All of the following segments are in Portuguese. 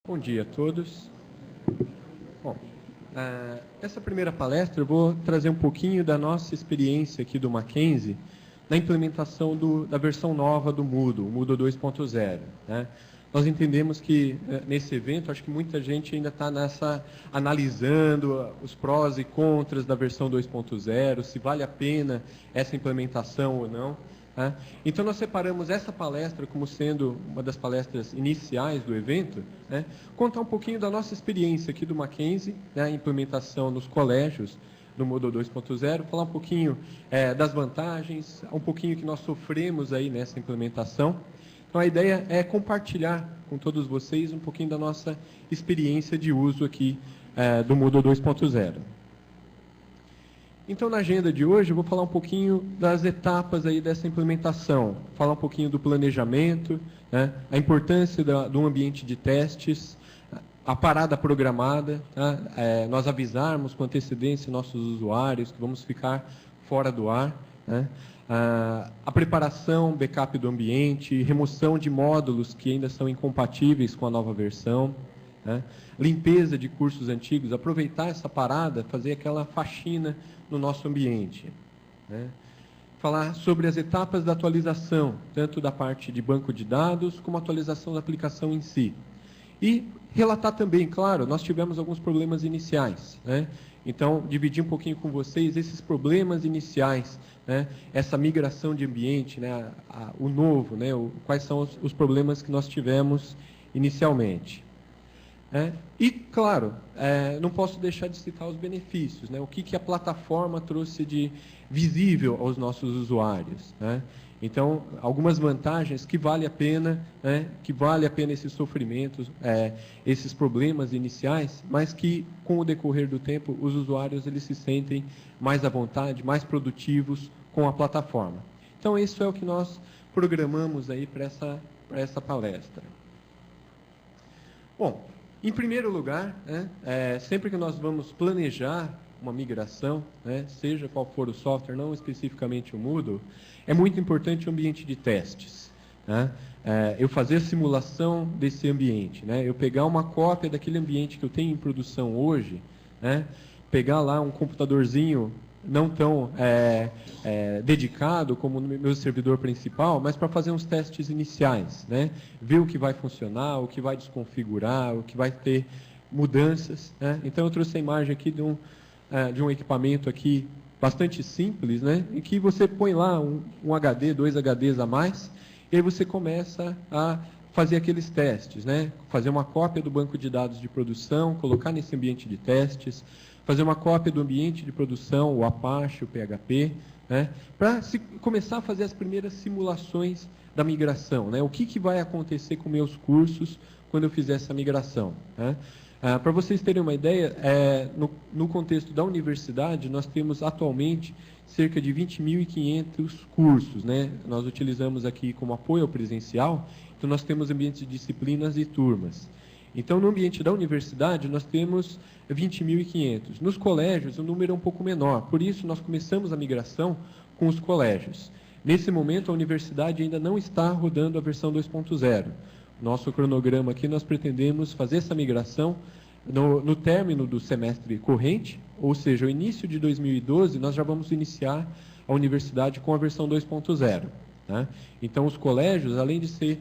Bom dia a todos. Bom, essa primeira palestra eu vou trazer um pouquinho da nossa experiência aqui do Mackenzie na implementação da versão nova do Moodle, o Moodle 2.0. Né? Nós entendemos que nesse evento, acho que muita gente ainda está analisando os prós e contras da versão 2.0, se vale a pena essa implementação ou não. Então, nós separamos essa palestra como sendo uma das palestras iniciais do evento, né? Contar um pouquinho da nossa experiência aqui do Mackenzie, né? A implementação nos colégios do Moodle 2.0, falar um pouquinho das vantagens, um pouquinho que nós sofremos aí nessa implementação. Então, a ideia é compartilhar com todos vocês um pouquinho da nossa experiência de uso aqui do Moodle 2.0. Então, na agenda de hoje, eu vou falar um pouquinho das etapas aí dessa implementação, falar um pouquinho do planejamento, né, a importância do ambiente de testes, a parada programada, tá, nós avisarmos com antecedência nossos usuários que vamos ficar fora do ar, né, a preparação, backup do ambiente, remoção de módulos que ainda são incompatíveis com a nova versão, né, limpeza de cursos antigos, aproveitar essa parada, fazer aquela faxina no nosso ambiente. Né? Falar sobre as etapas da atualização, tanto da parte de banco de dados, como a atualização da aplicação em si. E relatar também, claro, nós tivemos alguns problemas iniciais. Né? Então, dividir um pouquinho com vocês esses problemas iniciais, né? Essa migração de ambiente, né? O novo, né? Quais são os problemas que nós tivemos inicialmente. E, claro, não posso deixar de citar os benefícios, né? O que a plataforma trouxe de visível aos nossos usuários. Né? Então, algumas vantagens que vale a pena, né? Que vale a pena esses sofrimentos, esses problemas iniciais, mas que, com o decorrer do tempo, os usuários eles se sentem mais à vontade, mais produtivos com a plataforma. Então, isso é o que nós programamos aí para essa palestra. Bom, em primeiro lugar, né, sempre que nós vamos planejar uma migração, né, seja qual for o software, não especificamente o Moodle, é muito importante o ambiente de testes. Né? Eu fazer a simulação desse ambiente, né, eu pegar uma cópia daquele ambiente que eu tenho em produção hoje, né, pegar lá um computadorzinho não tão dedicado como no meu servidor principal, mas para fazer uns testes iniciais, né? Ver o que vai funcionar, o que vai desconfigurar, o que vai ter mudanças. Né? Então, eu trouxe a imagem aqui de um equipamento aqui bastante simples, né? Em que você põe lá um HD, 2 HDs a mais, e aí você começa a fazer aqueles testes, né? Fazer uma cópia do banco de dados de produção, colocar nesse ambiente de testes, fazer uma cópia do ambiente de produção, o Apache, o PHP, né, para começar a fazer as primeiras simulações da migração. Né, o que vai acontecer com meus cursos quando eu fizer essa migração. Né. Para vocês terem uma ideia, no contexto da universidade, nós temos atualmente cerca de 20.500 cursos. Né, nós utilizamos aqui como apoio ao presencial, então nós temos ambientes de disciplinas e turmas. Então, no ambiente da universidade, nós temos 20.500. Nos colégios, o número é um pouco menor. Por isso, nós começamos a migração com os colégios. Nesse momento, a universidade ainda não está rodando a versão 2.0. Nosso cronograma aqui, nós pretendemos fazer essa migração no término do semestre corrente, ou seja, o início de 2012, nós já vamos iniciar a universidade com a versão 2.0. Né? Então, os colégios, além de ser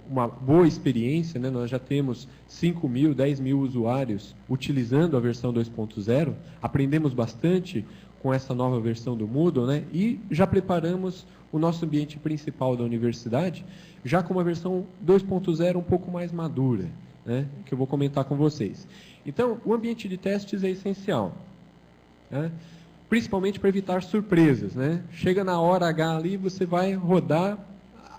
uma boa experiência, né, nós já temos 5.000, 10.000 usuários utilizando a versão 2.0, aprendemos bastante com essa nova versão do Moodle, né, e já preparamos o nosso ambiente principal da universidade, já com uma versão 2.0 um pouco mais madura, né, que eu vou comentar com vocês. Então, o ambiente de testes é essencial. Né? Principalmente para evitar surpresas. Né? Chega na hora H ali, você vai rodar,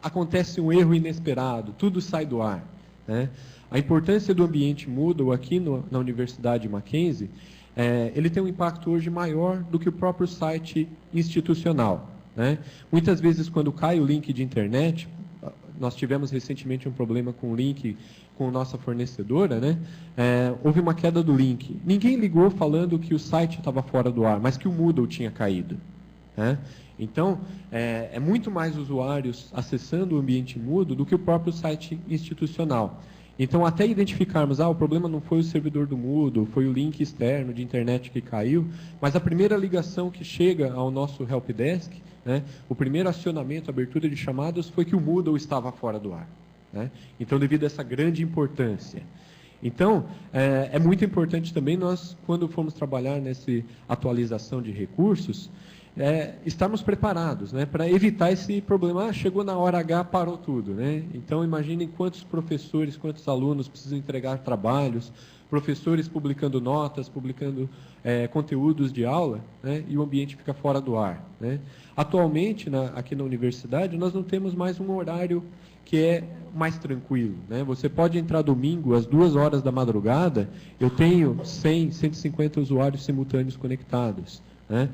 acontece um erro inesperado, tudo sai do ar. Né? A importância do ambiente Moodle aqui na Universidade Mackenzie, ele tem um impacto hoje maior do que o próprio site institucional. Né? Muitas vezes, quando cai o link de internet, nós tivemos recentemente um problema com o link com nossa fornecedora, né? Houve uma queda do link. Ninguém ligou falando que o site estava fora do ar, mas que o Moodle tinha caído. Né? Então, é muito mais usuários acessando o ambiente Moodle do que o próprio site institucional. Então, até identificarmos, o problema não foi o servidor do Moodle, foi o link externo de internet que caiu, mas a primeira ligação que chega ao nosso helpdesk, né, o primeiro acionamento, abertura de chamadas, foi que o Moodle estava fora do ar. Né? Então, devido a essa grande importância. Então, é muito importante também nós, quando formos trabalhar nessa atualização de recursos, estarmos preparados, né, para evitar esse problema. Chegou na hora H, parou tudo. Né? Então, imaginem quantos professores, quantos alunos precisam entregar trabalhos, professores publicando notas, publicando conteúdos de aula, né, e o ambiente fica fora do ar. Né? Atualmente, aqui na universidade, nós não temos mais um horário que é mais tranquilo. Né? Você pode entrar domingo, às 2 horas da madrugada, eu tenho 100, 150 usuários simultâneos conectados. Né?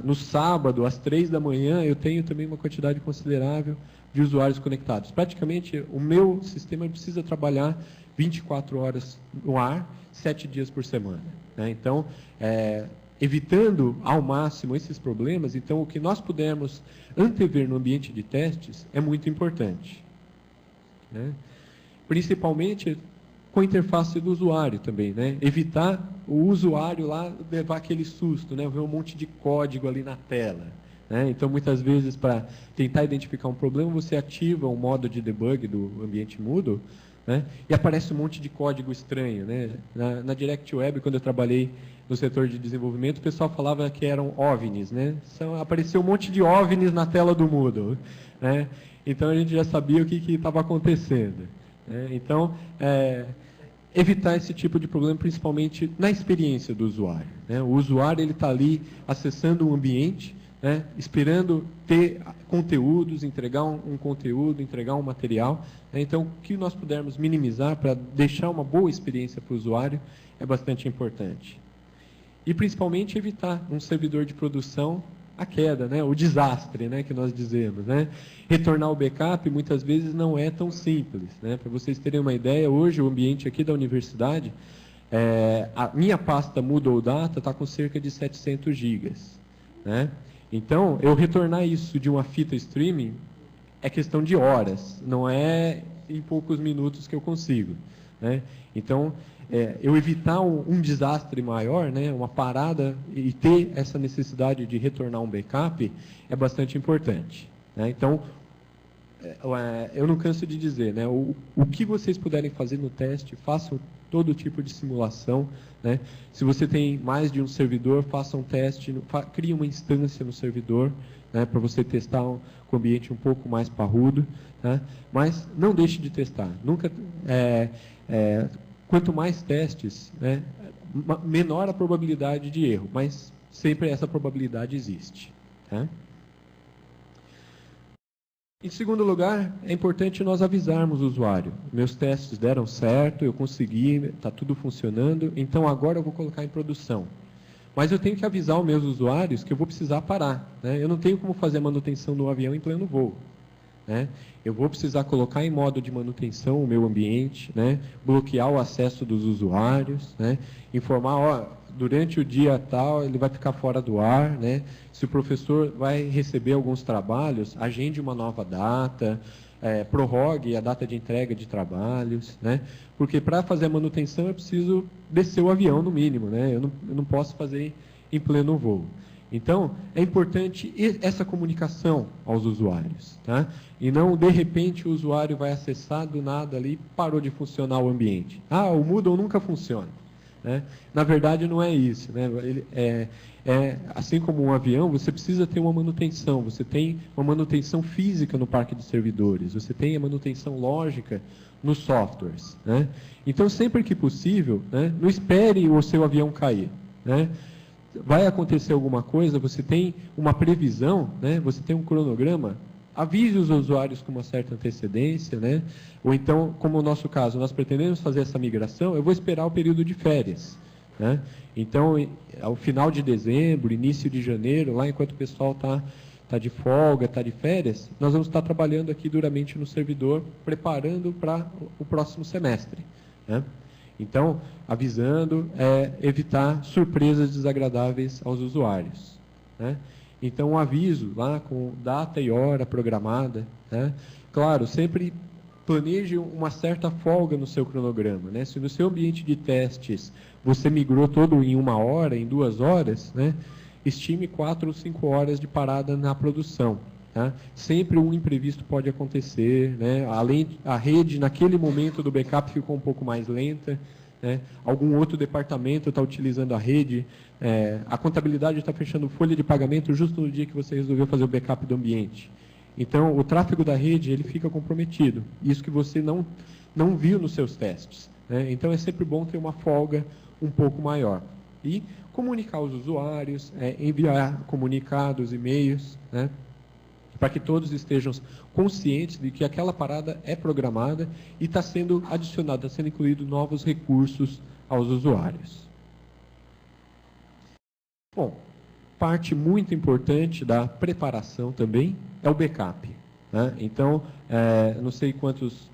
No sábado, às 3 da manhã, eu tenho também uma quantidade considerável de usuários conectados. Praticamente, o meu sistema precisa trabalhar 24 horas no ar, 7 dias por semana. Né? Então, evitando ao máximo esses problemas, então, o que nós pudermos antever no ambiente de testes é muito importante. Né? Principalmente com a interface do usuário também, né? Evitar o usuário lá levar aquele susto, né? Ver um monte de código ali na tela. Né? Então, muitas vezes, para tentar identificar um problema, você ativa o modo de debug do ambiente Moodle, né? E aparece um monte de código estranho. Né? Na Direct Web, quando eu trabalhei no setor de desenvolvimento, o pessoal falava que eram OVNIs. Né? Apareceu um monte de OVNIs na tela do Moodle. Né? Então, a gente já sabia o que estava acontecendo. Né? Então, evitar esse tipo de problema, principalmente na experiência do usuário. Né? O usuário está ali acessando um ambiente, né, esperando ter conteúdos, entregar um conteúdo, entregar um material. Né? Então, o que nós pudermos minimizar para deixar uma boa experiência para o usuário é bastante importante. E, principalmente, evitar um servidor de produção a queda, né? O desastre, né, que nós dizemos. Né? Retornar o backup muitas vezes não é tão simples. Né? Para vocês terem uma ideia, hoje o ambiente aqui da universidade, a minha pasta Moodle Data está com cerca de 700 gigas. Né? Então, eu retornar isso de uma fita streaming é questão de horas, não é em poucos minutos que eu consigo. Né? Então, eu evitar um desastre maior, né, uma parada, e ter essa necessidade de retornar um backup é bastante importante. Né? Então, eu não canso de dizer, né, o que vocês puderem fazer no teste, façam todo tipo de simulação. Né? Se você tem mais de um servidor, faça um teste, crie uma instância no servidor, né, para você testar com o ambiente um pouco mais parrudo. Tá? Mas não deixe de testar. Nunca... Quanto mais testes, né, menor a probabilidade de erro, mas sempre essa probabilidade existe. Tá? Em segundo lugar, é importante nós avisarmos o usuário. Meus testes deram certo, eu consegui, está tudo funcionando, então agora eu vou colocar em produção. Mas eu tenho que avisar os meus usuários que eu vou precisar parar. Né? Eu não tenho como fazer a manutenção do avião em pleno voo. Né? Eu vou precisar colocar em modo de manutenção o meu ambiente, né? Bloquear o acesso dos usuários, né? Informar, durante o dia tal ele vai ficar fora do ar. Né? Se o professor vai receber alguns trabalhos, agende uma nova data, prorrogue a data de entrega de trabalhos. Né? Porque para fazer a manutenção eu preciso descer o avião no mínimo. Né? Eu não posso fazer em pleno voo. Então, é importante essa comunicação aos usuários. Tá? E não, de repente, o usuário vai acessar do nada ali e parou de funcionar o ambiente. O Moodle nunca funciona. Né? Na verdade, não é isso. Né? Assim como um avião, você precisa ter uma manutenção. Você tem uma manutenção física no parque de servidores. Você tem a manutenção lógica nos softwares. Né? Então, sempre que possível, né, não espere o seu avião cair. Né? Vai acontecer alguma coisa, você tem uma previsão, né? Você tem um cronograma, avise os usuários com uma certa antecedência, né? Ou então, como no nosso caso, nós pretendemos fazer essa migração, eu vou esperar o período de férias. Né? Então, ao final de dezembro, início de janeiro, lá enquanto o pessoal está de folga, está de férias, nós vamos estar trabalhando aqui duramente no servidor, preparando para o próximo semestre. Né? Então, avisando, evitar surpresas desagradáveis aos usuários. Né? Então, um aviso lá com data e hora programada. Né? Claro, sempre planeje uma certa folga no seu cronograma, né? Se no seu ambiente de testes você migrou todo em 1 hora, em 2 horas, né? Estime 4 ou 5 horas de parada na produção. Tá? Sempre um imprevisto pode acontecer, né? Além, a rede naquele momento do backup ficou um pouco mais lenta, né? Algum outro departamento está utilizando a rede, a contabilidade está fechando folha de pagamento justo no dia que você resolveu fazer o backup do ambiente. Então, o tráfego da rede ele fica comprometido, isso que você não viu nos seus testes, né? Então, é sempre bom ter uma folga um pouco maior. E comunicar aos usuários, enviar comunicados, e-mails, né? Para que todos estejam conscientes de que aquela parada é programada e está sendo adicionada, está sendo incluído novos recursos aos usuários. Bom, parte muito importante da preparação também é o backup, né? Então, não sei quantos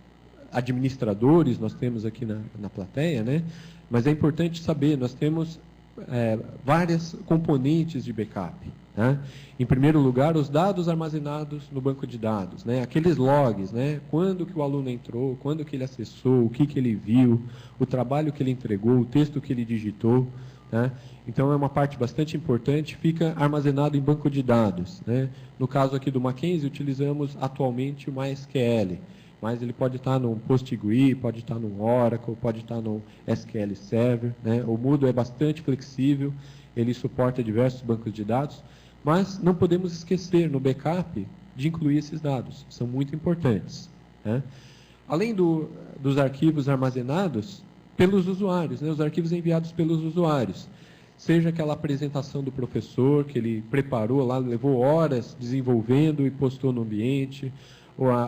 administradores nós temos aqui na plateia, né? Mas é importante saber, nós temos várias componentes de backup, né? Em primeiro lugar, os dados armazenados no banco de dados, né? Aqueles logs, né? Quando que o aluno entrou, quando que ele acessou, o que que ele viu, o trabalho que ele entregou, o texto que ele digitou, né? Então, é uma parte bastante importante, fica armazenado em banco de dados, né? No caso aqui do Mackenzie, utilizamos atualmente o MySQL, mas ele pode estar num PostgreSQL, pode estar num Oracle, pode estar num SQL Server, né? O Moodle é bastante flexível, ele suporta diversos bancos de dados, mas não podemos esquecer no backup de incluir esses dados, são muito importantes, né? Além dos arquivos armazenados pelos usuários, né? Os arquivos enviados pelos usuários, seja aquela apresentação do professor que ele preparou lá, levou horas desenvolvendo e postou no ambiente,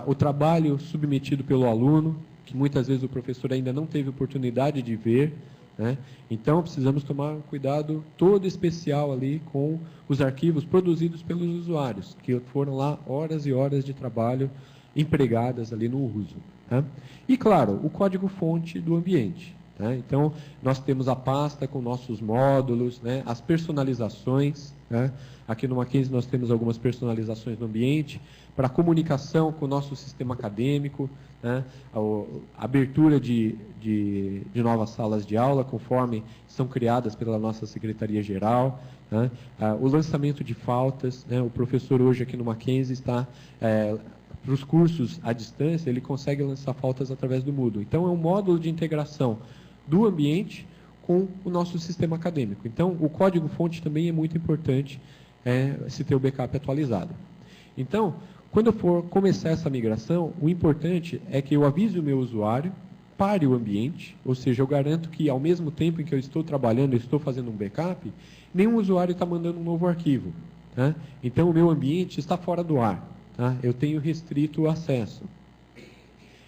o trabalho submetido pelo aluno, que muitas vezes o professor ainda não teve oportunidade de ver, né? Então, precisamos tomar um cuidado todo especial ali com os arquivos produzidos pelos usuários, que foram lá horas e horas de trabalho empregadas ali no uso, tá? E, claro, o código-fonte do ambiente, tá? Então, nós temos a pasta com nossos módulos, né? As personalizações, né? Aqui no Mackenzie nós temos algumas personalizações no ambiente, para comunicação com o nosso sistema acadêmico, né? A abertura de novas salas de aula, conforme são criadas pela nossa Secretaria-Geral, né? O lançamento de pautas, né? O professor hoje aqui no Mackenzie está, para os cursos à distância, ele consegue lançar pautas através do Moodle. Então, é um módulo de integração do ambiente com o nosso sistema acadêmico. Então, o código-fonte também é muito importante se ter o backup atualizado. Então, quando eu for começar essa migração, o importante é que eu avise o meu usuário, pare o ambiente, ou seja, eu garanto que ao mesmo tempo em que eu estou trabalhando, eu estou fazendo um backup, nenhum usuário está mandando um novo arquivo, tá? Então, o meu ambiente está fora do ar, tá? Eu tenho restrito o acesso.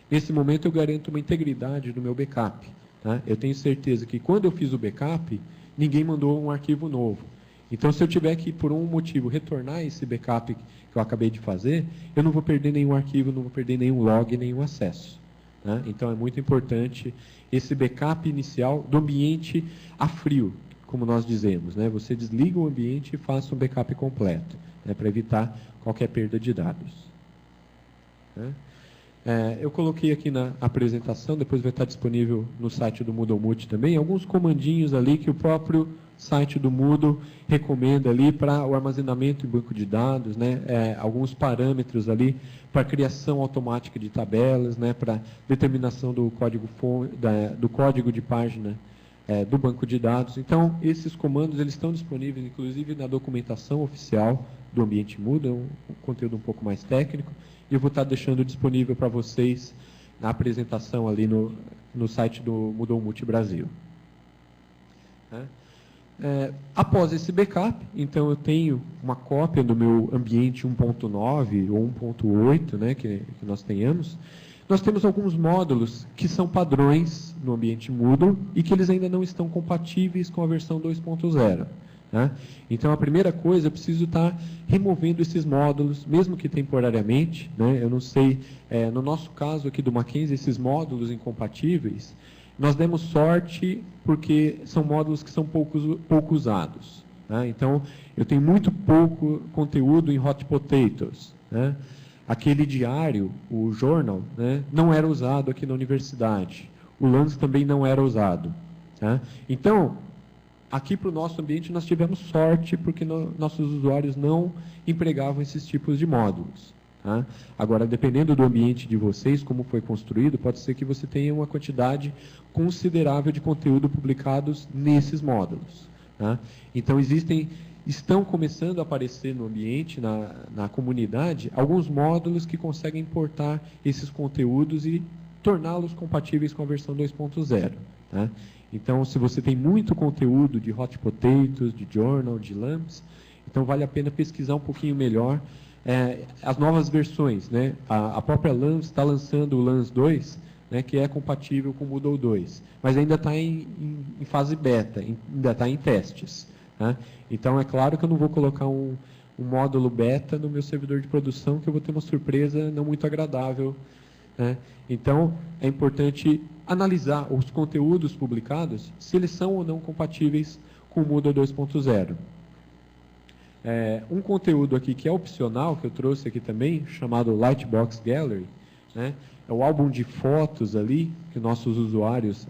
Nesse momento, eu garanto uma integridade do meu backup, tá? Eu tenho certeza que quando eu fiz o backup, ninguém mandou um arquivo novo. Então, se eu tiver que, por um motivo, retornar esse backup que eu acabei de fazer, eu não vou perder nenhum arquivo, não vou perder nenhum log, nenhum acesso, né? Então, é muito importante esse backup inicial do ambiente a frio, como nós dizemos, né? Você desliga o ambiente e faça um backup completo, né? Para evitar qualquer perda de dados, né? Eu coloquei aqui na apresentação, depois vai estar disponível no site do Moodle Multi também, alguns comandinhos ali que o próprio site do Moodle recomenda ali para o armazenamento em banco de dados, né? Alguns parâmetros ali para criação automática de tabelas, né? Para determinação do código de página do banco de dados. Então, esses comandos eles estão disponíveis, inclusive, na documentação oficial do ambiente Moodle, um conteúdo um pouco mais técnico, e eu vou estar deixando disponível para vocês na apresentação ali no site do Moodle Multi Brasil. Após esse backup, então eu tenho uma cópia do meu ambiente 1.9 ou 1.8, né, que nós tenhamos. Nós temos alguns módulos que são padrões no ambiente Moodle e que eles ainda não estão compatíveis com a versão 2.0. Né? Então, a primeira coisa, eu preciso estar removendo esses módulos, mesmo que temporariamente, né? Eu não sei, no nosso caso aqui do Mackenzie, esses módulos incompatíveis, nós demos sorte porque são módulos que são pouco usados, né? Então, eu tenho muito pouco conteúdo em Hot Potatoes, né? aquele diário, o journal, né, não era usado aqui na universidade. O LANS também não era usado. Tá? Então, aqui para o nosso ambiente nós tivemos sorte porque nossos usuários não empregavam esses tipos de módulos. Tá? Agora, dependendo do ambiente de vocês, como foi construído, pode ser que você tenha uma quantidade considerável de conteúdo publicados nesses módulos. Tá? Então, estão começando a aparecer no ambiente, na comunidade, alguns módulos que conseguem importar esses conteúdos e torná-los compatíveis com a versão 2.0. Tá? Então, se você tem muito conteúdo de Hot Potatoes, de Journal, de LAMPS, então vale a pena pesquisar um pouquinho melhor as novas versões. Né? A própria LAMPS está lançando o LAMPS 2, né, que é compatível com o Moodle 2, mas ainda está em fase beta, ainda está em testes. Tá? Então, é claro que eu não vou colocar um módulo beta no meu servidor de produção, que eu vou ter uma surpresa não muito agradável. Né? Então, é importante analisar os conteúdos publicados, se eles são ou não compatíveis com o Moodle 2.0. Um conteúdo aqui que é opcional, que eu trouxe aqui também, chamado Lightbox Gallery, né? É o álbum de fotos ali, que nossos usuários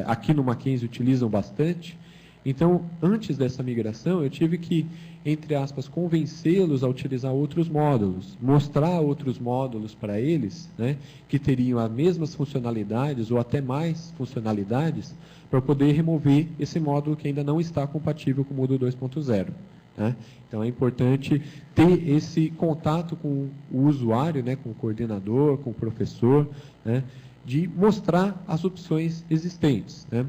aqui no Mackenzie utilizam bastante. Então, antes dessa migração, eu tive que, entre aspas, convencê-los a utilizar outros módulos, mostrar outros módulos para eles, né, que teriam as mesmas funcionalidades ou até mais funcionalidades, para poder remover esse módulo que ainda não está compatível com o Moodle 2.0. Né? Então, é importante ter esse contato com o usuário, né, com o coordenador, com o professor, né, de mostrar as opções existentes. Né?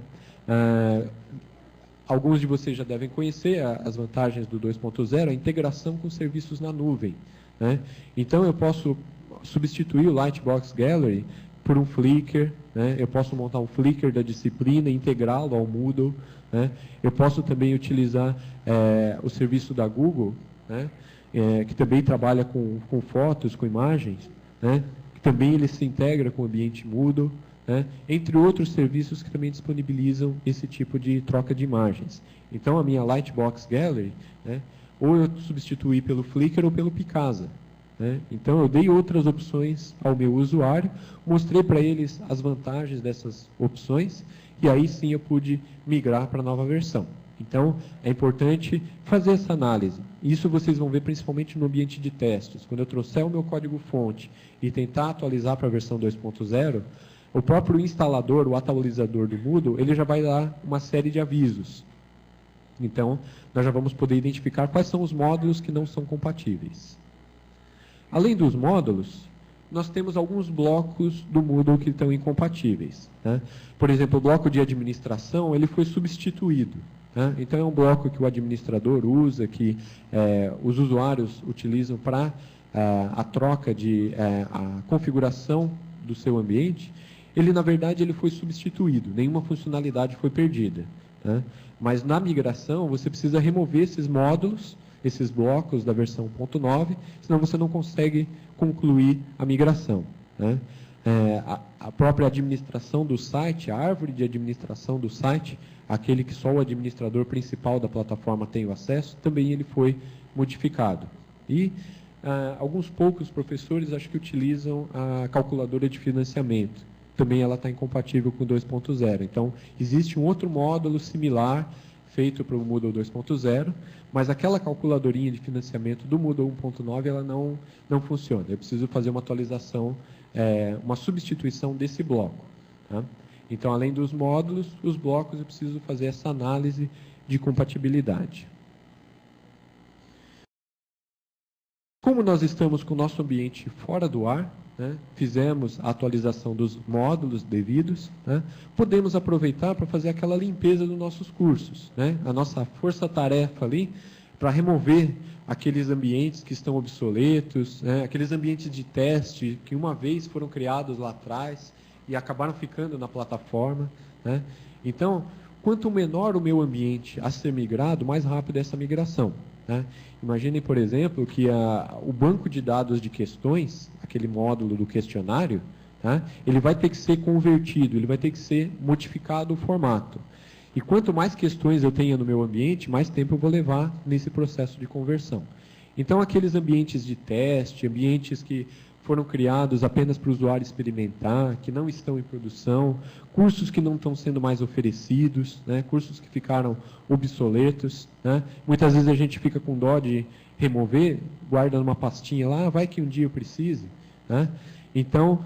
Alguns de vocês já devem conhecer as vantagens do 2.0, a integração com serviços na nuvem. Né? Então, eu posso substituir o Lightbox Gallery por um Flickr, né? Eu posso montar um Flickr da disciplina e integrá-lo ao Moodle. Né? Eu posso também utilizar o serviço da Google, né? Que também trabalha com fotos, com imagens, né? Que também ele se integra com o ambiente Moodle. Né? Entre outros serviços que também disponibilizam esse tipo de troca de imagens. Então, a minha Lightbox Gallery, né, ou eu substituí pelo Flickr ou pelo Picasa. Né? Então, eu dei outras opções ao meu usuário, mostrei para eles as vantagens dessas opções, e aí sim eu pude migrar para a nova versão. Então, é importante fazer essa análise. Isso vocês vão ver principalmente no ambiente de testes. Quando eu trouxer o meu código-fonte e tentar atualizar para a versão 2.0, o próprio instalador, o atualizador do Moodle, ele já vai dar uma série de avisos. Então, nós já vamos poder identificar quais são os módulos que não são compatíveis. Além dos módulos, nós temos alguns blocos do Moodle que estão incompatíveis. Né? Por exemplo, o bloco de administração, ele foi substituído. Né? Então, é um bloco que o administrador usa, que os usuários utilizam para a troca a configuração do seu ambiente. Ele, na verdade, ele foi substituído, nenhuma funcionalidade foi perdida. Né? Mas, na migração, você precisa remover esses módulos, esses blocos da versão 1.9, senão você não consegue concluir a migração. Né? A própria administração do site, a árvore de administração do site, aquele que só o administrador principal da plataforma tem o acesso, também ele foi modificado. E alguns poucos professores acho que utilizam a calculadora de financiamento. Também ela está incompatível com 2.0. Então, existe um outro módulo similar feito para o Moodle 2.0, mas aquela calculadorinha de financiamento do Moodle 1.9 ela não funciona. Eu preciso fazer uma atualização, uma substituição desse bloco. Tá? Então, além dos módulos, os blocos, eu preciso fazer essa análise de compatibilidade. Como nós estamos com o nosso ambiente fora do ar, né, fizemos a atualização dos módulos devidos, né, podemos aproveitar para fazer aquela limpeza dos nossos cursos. Né, a nossa força-tarefa ali, para remover aqueles ambientes que estão obsoletos, né, aqueles ambientes de teste que uma vez foram criados lá atrás e acabaram ficando na plataforma. Né. Então, quanto menor o meu ambiente a ser migrado, mais rápido é essa migração. Né? Imaginem, por exemplo, que o banco de dados de questões, aquele módulo do questionário, tá? Ele vai ter que ser convertido, ele vai ter que ser modificado o formato. E quanto mais questões eu tenha no meu ambiente, mais tempo eu vou levar nesse processo de conversão. Então, aqueles ambientes de teste, ambientes que foram criados apenas para o usuário experimentar, que não estão em produção, cursos que não estão sendo mais oferecidos, né? Cursos que ficaram obsoletos, né? Muitas vezes a gente fica com dó de remover, guarda numa pastinha lá, vai que um dia eu precise, né? Então,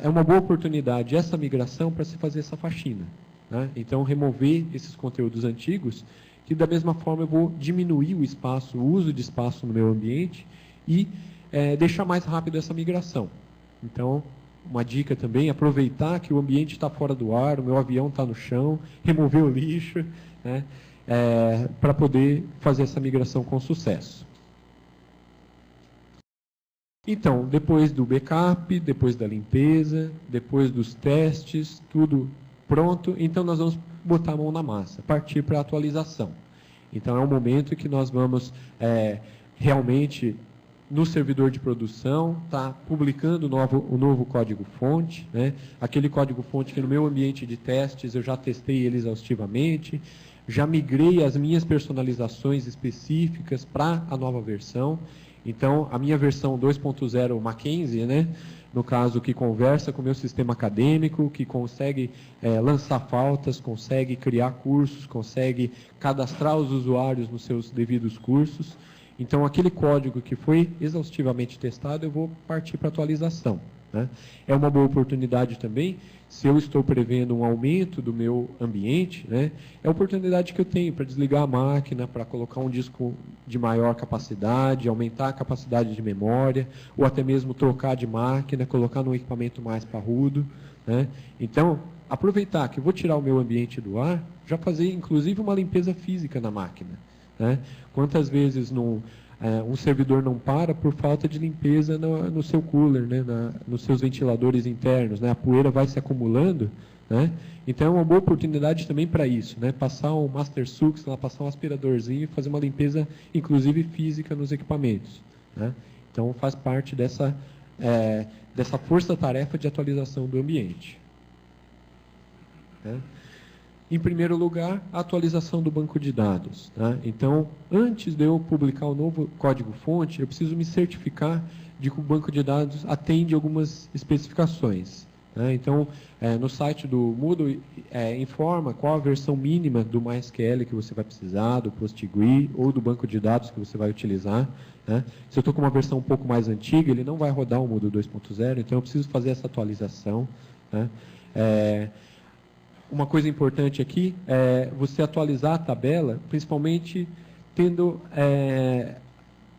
é uma boa oportunidade essa migração para se fazer essa faxina, né? Então, remover esses conteúdos antigos, que da mesma forma eu vou diminuir o espaço, o uso de espaço no meu ambiente e deixar mais rápido essa migração. Então, uma dica também, aproveitar que o ambiente está fora do ar, o meu avião está no chão, remover o lixo, né? Para poder fazer essa migração com sucesso. Então, depois do backup, depois da limpeza, depois dos testes, tudo pronto, então nós vamos botar a mão na massa, partir para a atualização. Então, é um momento que nós vamos realmente, no servidor de produção, tá publicando o novo código-fonte, né? Aquele código-fonte que no meu ambiente de testes eu já testei ele exaustivamente, já migrei as minhas personalizações específicas para a nova versão. Então, a minha versão 2.0 Mackenzie, né? No caso, que conversa com o meu sistema acadêmico, que consegue lançar pautas, consegue criar cursos, consegue cadastrar os usuários nos seus devidos cursos. Então, aquele código que foi exaustivamente testado, eu vou partir para atualização, né? É uma boa oportunidade também, se eu estou prevendo um aumento do meu ambiente, né? É a oportunidade que eu tenho para desligar a máquina, para colocar um disco de maior capacidade, aumentar a capacidade de memória, ou até mesmo trocar de máquina, colocar num equipamento mais parrudo, né? Então, aproveitar que eu vou tirar o meu ambiente do ar, já fazer inclusive uma limpeza física na máquina, né? Quantas vezes um servidor não para por falta de limpeza no seu cooler, né? Nos seus ventiladores internos, né? A poeira vai se acumulando, né? Então é uma boa oportunidade também para isso, né? Passar um Master Sux, passar um aspiradorzinho e fazer uma limpeza, inclusive física, nos equipamentos, né? Então faz parte dessa força-tarefa de atualização do ambiente, né? Em primeiro lugar, a atualização do banco de dados, tá? Então, antes de eu publicar o novo código-fonte, eu preciso me certificar de que o banco de dados atende algumas especificações, né? Então, no site do Moodle, informa qual a versão mínima do MySQL que você vai precisar, do PostgreSQL ou do banco de dados que você vai utilizar, né? Se eu estou com uma versão um pouco mais antiga, ele não vai rodar o Moodle 2.0, então eu preciso fazer essa atualização, né? Uma coisa importante aqui é você atualizar a tabela, principalmente tendo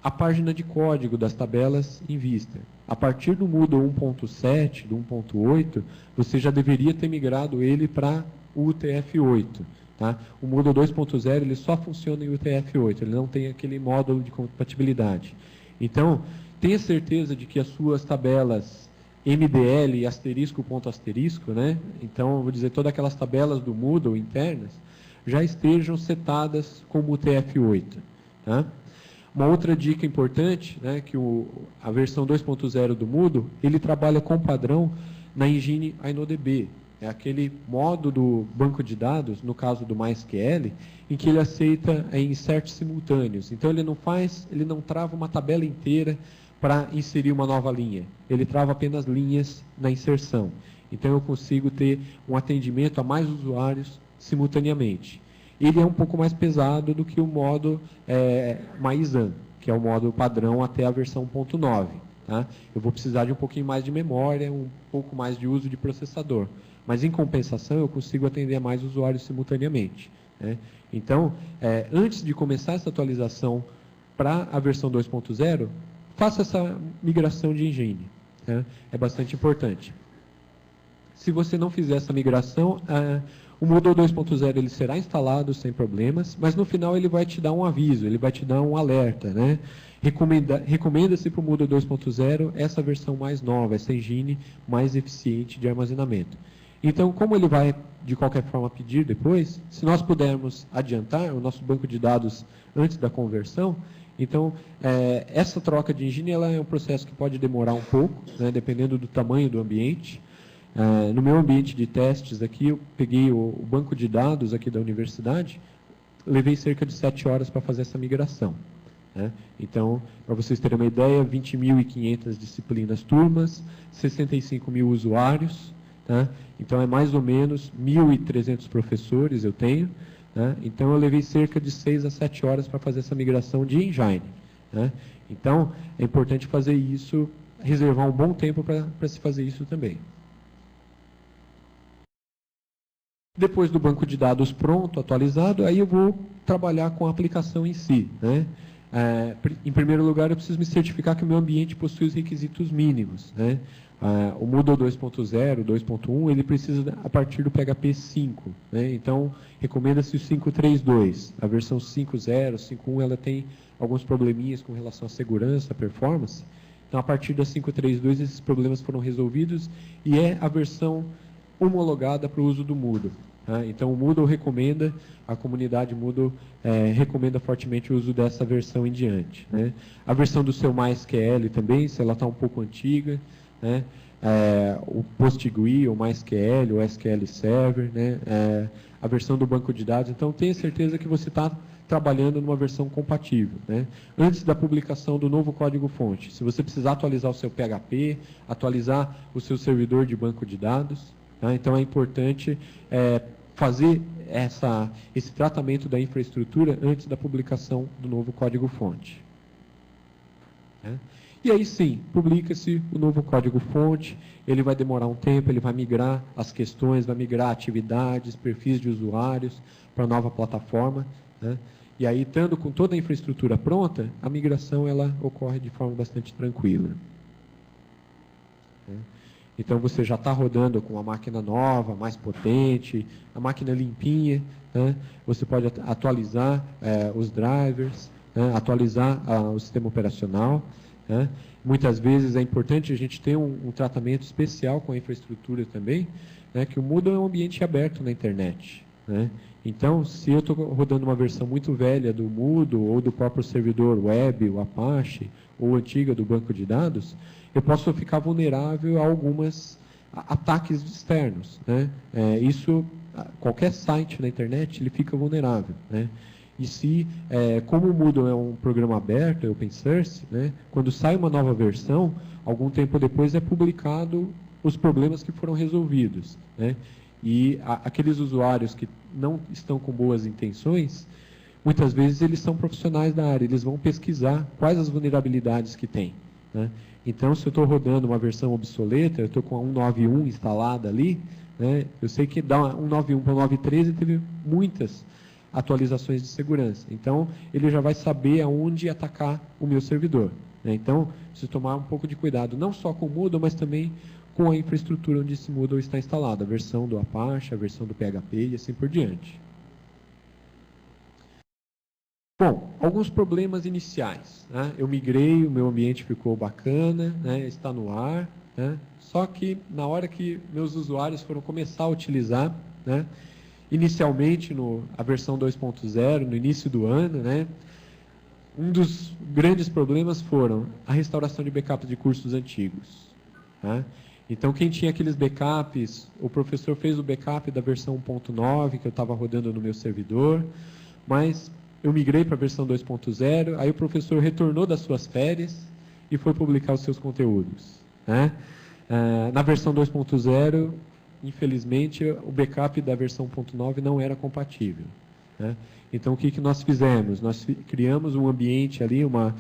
a página de código das tabelas em vista. A partir do Moodle 1.7, do 1.8, você já deveria ter migrado ele para o UTF-8. Tá? O Moodle 2.0 ele só funciona em UTF-8, ele não tem aquele módulo de compatibilidade. Então, tenha certeza de que as suas tabelas MDL, asterisco, ponto asterisco, né? Então, eu vou dizer, todas aquelas tabelas do Moodle internas já estejam setadas como UTF-8. Tá? Uma outra dica importante, né, que a versão 2.0 do Moodle, ele trabalha com padrão na engine InnoDB. É aquele modo do banco de dados, no caso do MySQL, em que ele aceita inserts simultâneos. Então, ele não trava uma tabela inteira para inserir uma nova linha. Ele trava apenas linhas na inserção. Então, eu consigo ter um atendimento a mais usuários simultaneamente. Ele é um pouco mais pesado do que o modo MyXAM, que é o modo padrão até a versão 1.9. Tá? Eu vou precisar de um pouquinho mais de memória, um pouco mais de uso de processador. Mas, em compensação, eu consigo atender a mais usuários simultaneamente, né? Então, antes de começar essa atualização para a versão 2.0, faça essa migração de engine, né? É bastante importante. Se você não fizer essa migração, o Moodle 2.0 ele será instalado sem problemas, mas no final ele vai te dar um aviso, ele vai te dar um alerta, né? Recomenda-se para o Moodle 2.0 essa versão mais nova, essa engine mais eficiente de armazenamento. Então, como ele vai, de qualquer forma, pedir depois, se nós pudermos adiantar o nosso banco de dados antes da conversão, então, essa troca de engine ela é um processo que pode demorar um pouco, né, dependendo do tamanho do ambiente. No meu ambiente de testes aqui, eu peguei o banco de dados aqui da universidade, levei cerca de 7 horas para fazer essa migração. né? Então, para vocês terem uma ideia, 20.500 disciplinas turmas, 65.000 usuários, tá? Então, é mais ou menos 1.300 professores eu tenho, né? Então, eu levei cerca de 6 a 7 horas para fazer essa migração de engine, né? Então, é importante fazer isso, reservar um bom tempo para se fazer isso também. Depois do banco de dados pronto, atualizado, aí eu vou trabalhar com a aplicação em si, né? Em primeiro lugar, eu preciso me certificar que o meu ambiente possui os requisitos mínimos, né? O Moodle 2.0, 2.1, ele precisa a partir do PHP 5, né? Então, recomenda-se o 5.3.2. A versão 5.0, 5.1, ela tem alguns probleminhas com relação à segurança, à performance. Então, a partir da 5.3.2, esses problemas foram resolvidos e é a versão homologada para o uso do Moodle. Tá? Então, o Moodle recomenda, a comunidade Moodle recomenda fortemente o uso dessa versão em diante, né? A versão do seu MySQL também, se ela está um pouco antiga, né? O PostgreSQL, o MySQL, o SQL Server, né? A versão do banco de dados. Então, tenha certeza que você está trabalhando numa versão compatível, né? Antes da publicação do novo código-fonte, se você precisar atualizar o seu PHP, atualizar o seu servidor de banco de dados, tá? Então, é importante fazer esse tratamento da infraestrutura antes da publicação do novo código-fonte, né? E aí sim, publica-se o novo código-fonte, ele vai demorar um tempo, ele vai migrar as questões, vai migrar atividades, perfis de usuários para a nova plataforma, né? E aí, estando com toda a infraestrutura pronta, a migração ela ocorre de forma bastante tranquila, né? Então, você já está rodando com uma máquina nova, mais potente, a máquina limpinha, né? Você pode atualizar os drivers, né? Atualizar o sistema operacional, né? Muitas vezes é importante a gente ter um tratamento especial com a infraestrutura também, né? Que o Moodle é um ambiente aberto na internet, né? Então, se eu estou rodando uma versão muito velha do Moodle ou do próprio servidor web, o Apache, ou antiga do banco de dados, eu posso ficar vulnerável a alguns ataques externos, né? Qualquer site na internet, ele fica vulnerável, né? E como o Moodle é um programa aberto, é open source, né? Quando sai uma nova versão, algum tempo depois é publicado os problemas que foram resolvidos, né? E aqueles usuários que não estão com boas intenções, muitas vezes eles são profissionais da área, eles vão pesquisar quais as vulnerabilidades que tem, né? Então, se eu estou rodando uma versão obsoleta, eu estou com a 1.9.1 instalada ali, né? Eu sei que da 1.9.1 para 1.9.13 teve muitas atualizações de segurança. Então, ele já vai saber aonde atacar o meu servidor, né? Então, preciso tomar um pouco de cuidado, não só com o Moodle, mas também com a infraestrutura onde esse Moodle está instalado, a versão do Apache, a versão do PHP e assim por diante. Bom, alguns problemas iniciais, né? Eu migrei, o meu ambiente ficou bacana, né? Está no ar, né? Só que na hora que meus usuários foram começar a utilizar, né? Inicialmente a versão 2.0, no início do ano, né? Um dos grandes problemas foram a restauração de backups de cursos antigos, tá? Então, quem tinha aqueles backups, o professor fez o backup da versão 1.9, que eu estava rodando no meu servidor, mas eu migrei para a versão 2.0, aí o professor retornou das suas férias e foi publicar os seus conteúdos, né? Na versão 2.0, infelizmente, o backup da versão 1.9 não era compatível, né? Então, o que nós fizemos? Nós criamos um ambiente ali, uma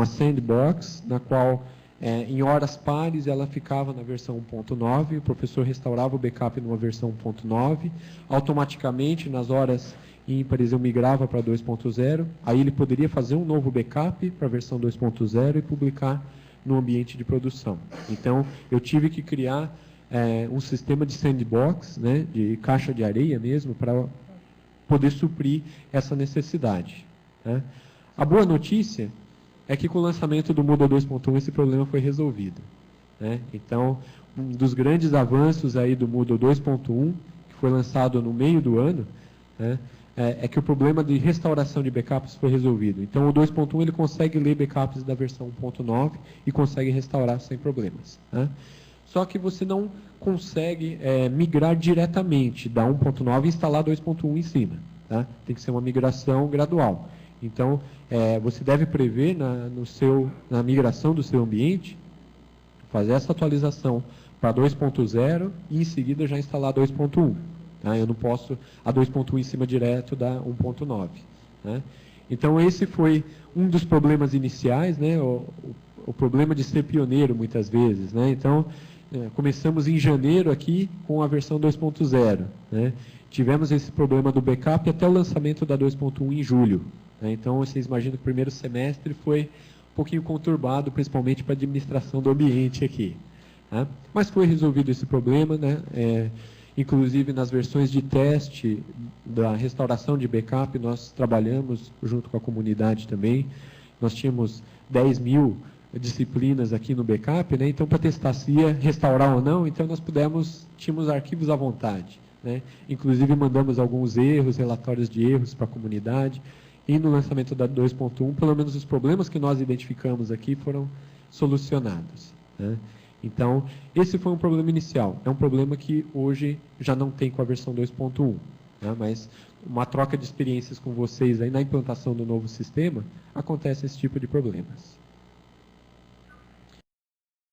sandbox, na qual, em horas pares, ela ficava na versão 1.9, o professor restaurava o backup numa versão 1.9, automaticamente, nas horas ímpares, eu migrava para 2.0, aí ele poderia fazer um novo backup para a versão 2.0 e publicar no ambiente de produção. Então, eu tive que criar um sistema de sandbox, né, de caixa de areia mesmo, para poder suprir essa necessidade, né? A boa notícia é que com o lançamento do Moodle 2.1 esse problema foi resolvido, né? Então, um dos grandes avanços aí do Moodle 2.1, que foi lançado no meio do ano, né, é que o problema de restauração de backups foi resolvido. Então, o 2.1 ele consegue ler backups da versão 1.9 e consegue restaurar sem problemas, né? Só que você não consegue migrar diretamente da 1.9 e instalar 2.1 em cima, tá? Tem que ser uma migração gradual. Então, você deve prever na migração do seu ambiente, fazer essa atualização para 2.0 e em seguida já instalar 2.1. Tá? Eu não posso a 2.1 em cima direto da 1.9. Né? Então esse foi um dos problemas iniciais, né? O problema de ser pioneiro muitas vezes. Né? Então começamos em janeiro aqui com a versão 2.0. Né? Tivemos esse problema do backup até o lançamento da 2.1 em julho. Né? Então vocês imaginam que o primeiro semestre foi um pouquinho conturbado, principalmente para a administração do ambiente aqui. Tá? Mas foi resolvido esse problema, né? Inclusive nas versões de teste da restauração de backup, nós trabalhamos junto com a comunidade também. Nós tínhamos 10.000 disciplinas aqui no backup, né? Então para testar se ia restaurar ou não, então nós tínhamos arquivos à vontade. Né? Inclusive mandamos alguns erros, relatórios de erros para a comunidade. E no lançamento da 2.1, pelo menos os problemas que nós identificamos aqui foram solucionados. Né? Então, esse foi um problema inicial. É um problema que hoje já não tem com a versão 2.1. Né? Mas uma troca de experiências com vocês aí na implantação do novo sistema, acontece esse tipo de problemas.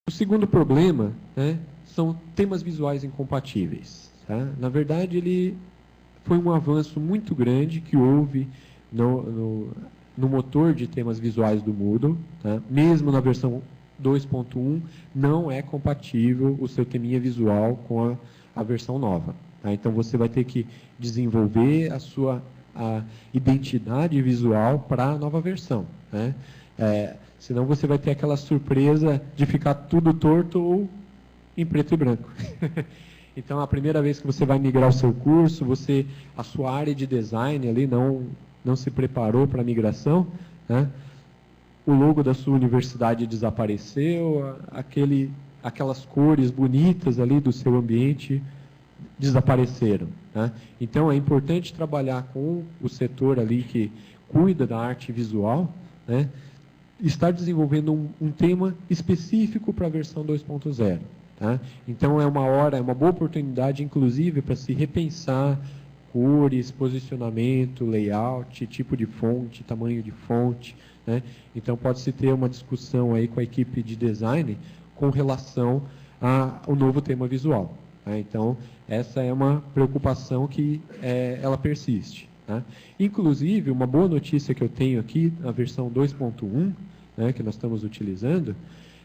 O segundo problema, né, são temas visuais incompatíveis. Tá? Na verdade, ele foi um avanço muito grande que houve no motor de temas visuais do Moodle. Tá? Mesmo na versão 2.1, não é compatível o seu teminha visual com a versão nova. Tá? Então, você vai ter que desenvolver a identidade visual para a nova versão. Né? Senão, você vai ter aquela surpresa de ficar tudo torto ou em preto e branco. Então, a primeira vez que você vai migrar o seu curso, a sua área de design ali não se preparou para a migração, né? O logo da sua universidade desapareceu, aquelas cores bonitas ali do seu ambiente desapareceram. Né? Então, é importante trabalhar com o setor ali que cuida da arte visual, né? Estar desenvolvendo um tema específico para a versão 2.0. Tá? Então, é uma boa oportunidade, inclusive, para se repensar cores, posicionamento, layout, tipo de fonte, tamanho de fonte. Né? Então, pode-se ter uma discussão aí com a equipe de design com relação ao novo tema visual. Tá? Então, essa é uma preocupação que ela persiste. Tá? Inclusive, uma boa notícia que eu tenho aqui, na versão 2.1, né, que nós estamos utilizando,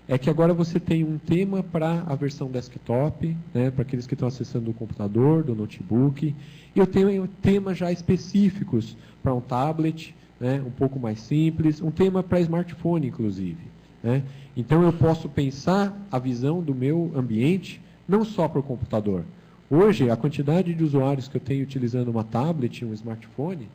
é que agora você tem um tema para a versão desktop, né, para aqueles que estão acessando do computador, do notebook, e eu tenho temas já específicos para um tablet, né, um pouco mais simples, um tema para smartphone, inclusive. Né? Então, eu posso pensar a visão do meu ambiente, não só para o computador. Hoje, a quantidade de usuários que eu tenho utilizando uma tablet, um smartphone,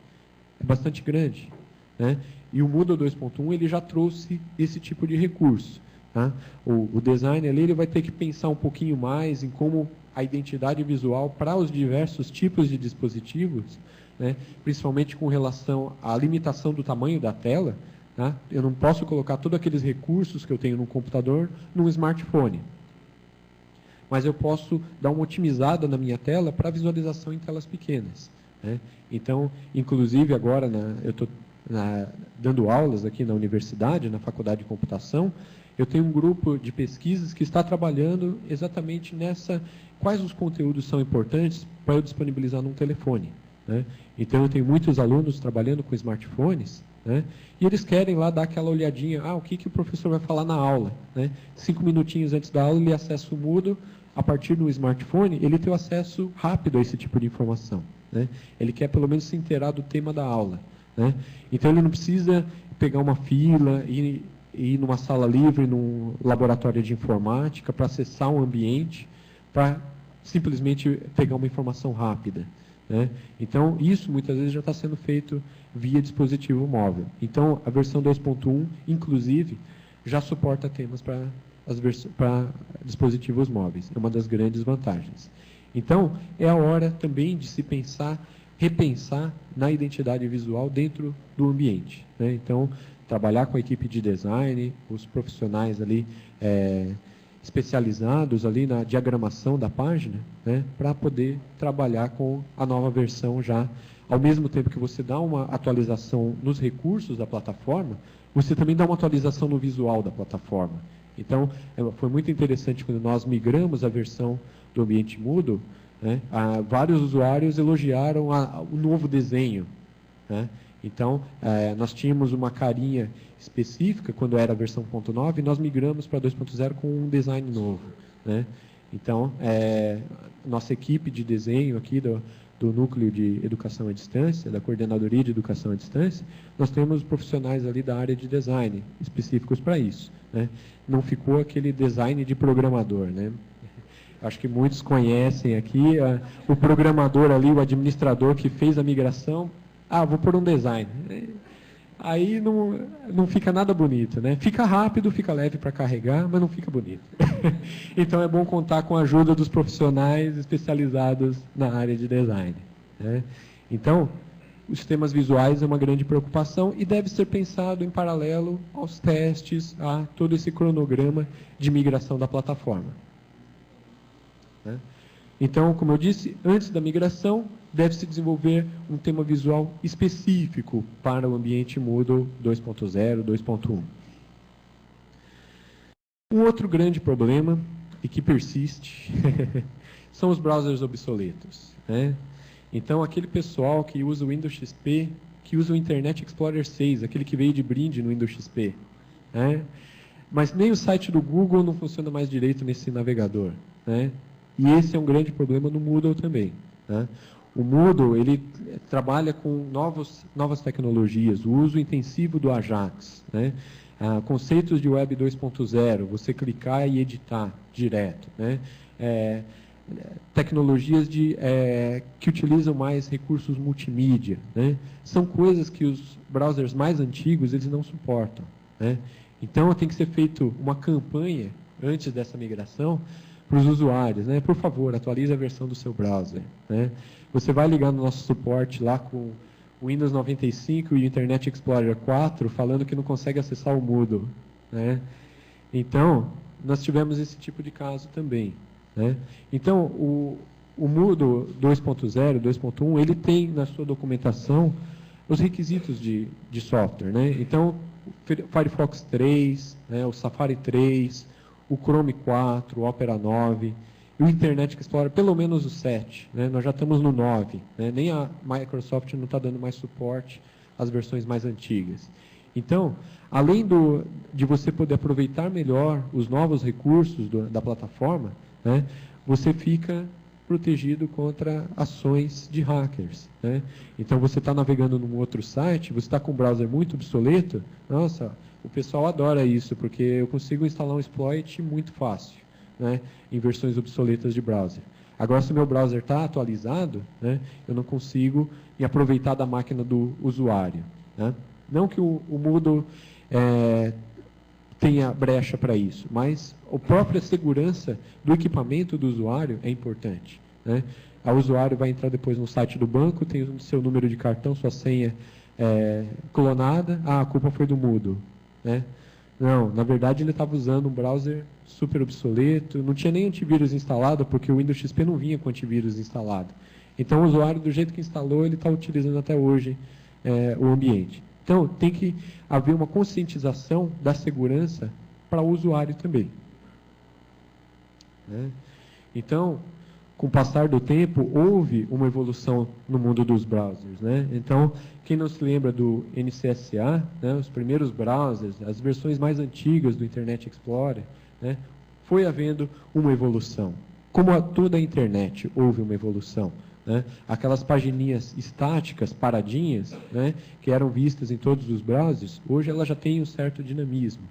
é bastante grande. Né? E o Moodle 2.1 ele já trouxe esse tipo de recurso. Tá? O design ali ele vai ter que pensar um pouquinho mais em como a identidade visual para os diversos tipos de dispositivos, né? Principalmente com relação à limitação do tamanho da tela. Tá? Eu não posso colocar todos aqueles recursos que eu tenho no computador num smartphone. Mas eu posso dar uma otimizada na minha tela para visualização em telas pequenas. Né? Então, inclusive agora, eu estou dando aulas aqui na universidade, na faculdade de computação, eu tenho um grupo de pesquisas que está trabalhando exatamente quais os conteúdos são importantes para eu disponibilizar num telefone. Né? Então, eu tenho muitos alunos trabalhando com smartphones, né? E eles querem lá dar aquela olhadinha, o que o professor vai falar na aula. Né? 5 minutinhos antes da aula, ele acessa o Moodle, a partir do smartphone, ele tem o acesso rápido a esse tipo de informação. Né? Ele quer pelo menos se inteirar do tema da aula. Né? Então, ele não precisa pegar uma fila e ir numa sala livre, num laboratório de informática, para acessar um ambiente, para simplesmente pegar uma informação rápida. Né? Então, isso muitas vezes já está sendo feito via dispositivo móvel. Então, a versão 2.1, inclusive, já suporta temas para dispositivos móveis. É uma das grandes vantagens. Então, é a hora também de se repensar na identidade visual dentro do ambiente. Né? Então, trabalhar com a equipe de design, os profissionais ali especializados ali na diagramação da página, né, para poder trabalhar com a nova versão já ao mesmo tempo que você dá uma atualização nos recursos da plataforma, você também dá uma atualização no visual da plataforma. Então, foi muito interessante quando nós migramos a versão do ambiente Moodle, né, vários usuários elogiaram o novo desenho, né? Então, nós tínhamos uma carinha específica quando era a versão 1.9 e nós migramos para 2.0 com um design novo, né? Então, nossa equipe de desenho aqui do Núcleo de Educação à Distância, da Coordenadoria de Educação à Distância, nós temos profissionais ali da área de design específicos para isso, né? Não ficou aquele design de programador, né? Acho que muitos conhecem aqui o programador ali, o administrador que fez a migração. Vou pôr um design. Aí não fica nada bonito, né? Fica rápido, fica leve para carregar, mas não fica bonito. Então, é bom contar com a ajuda dos profissionais especializados na área de design, né? Então, os sistemas visuais é uma grande preocupação e deve ser pensado em paralelo aos testes, a todo esse cronograma de migração da plataforma, né? Então, como eu disse, antes da migração, deve-se desenvolver um tema visual específico para o ambiente Moodle 2.0, 2.1. Um outro grande problema, e que persiste, são os browsers obsoletos, né? Então, aquele pessoal que usa o Windows XP, que usa o Internet Explorer 6, aquele que veio de brinde no Windows XP, né? Mas nem o site do Google não funciona mais direito nesse navegador, né? E esse é um grande problema no Moodle também, né? O Moodle, ele trabalha com novas tecnologias, o uso intensivo do Ajax, né? Conceitos de Web 2.0, você clicar e editar direto, né? Tecnologias que utilizam mais recursos multimídia, né? São coisas que os browsers mais antigos eles não suportam, né? Então, tem que ser feita uma campanha antes dessa migração para os usuários, né? Por favor, atualize a versão do seu browser, né? Você vai ligar no nosso suporte lá com o Windows 95 e o Internet Explorer 4 falando que não consegue acessar o Moodle, né? Então, nós tivemos esse tipo de caso também, né? Então, o Moodle 2.0, 2.1, ele tem na sua documentação os requisitos de software, né? Então, o Firefox 3, né, o Safari 3, o Chrome 4, o Opera 9, e o Internet Explorer, pelo menos o 7, né? Nós já estamos no 9, né? Nem a Microsoft não está dando mais suporte às versões mais antigas. Então, além de você poder aproveitar melhor os novos recursos da plataforma, né, você fica protegido contra ações de hackers, né? Então, você está navegando num outro site, você está com um browser muito obsoleto, nossa, o pessoal adora isso, porque eu consigo instalar um exploit muito fácil, né, em versões obsoletas de browser. Agora, se o meu browser está atualizado, né, eu não consigo me aproveitar da máquina do usuário, né? Não que o Moodle tenha brecha para isso, mas a própria segurança do equipamento do usuário é importante, né? O usuário vai entrar depois no site do banco, tem o seu número de cartão, sua senha clonada, a culpa foi do Moodle, né? Não, na verdade ele estava usando um browser super obsoleto, não tinha nem antivírus instalado, porque o Windows XP não vinha com antivírus instalado. Então o usuário, do jeito que instalou, ele está utilizando até hoje o ambiente. Então, tem que haver uma conscientização da segurança para o usuário também, né? Então, com o passar do tempo, houve uma evolução no mundo dos browsers, né? Então, quem não se lembra do NCSA, né, os primeiros browsers, as versões mais antigas do Internet Explorer, né, foi havendo uma evolução. Como toda a internet, houve uma evolução, né? Aquelas pagininhas estáticas, paradinhas, né, que eram vistas em todos os browsers, hoje ela já tem um certo dinamismo.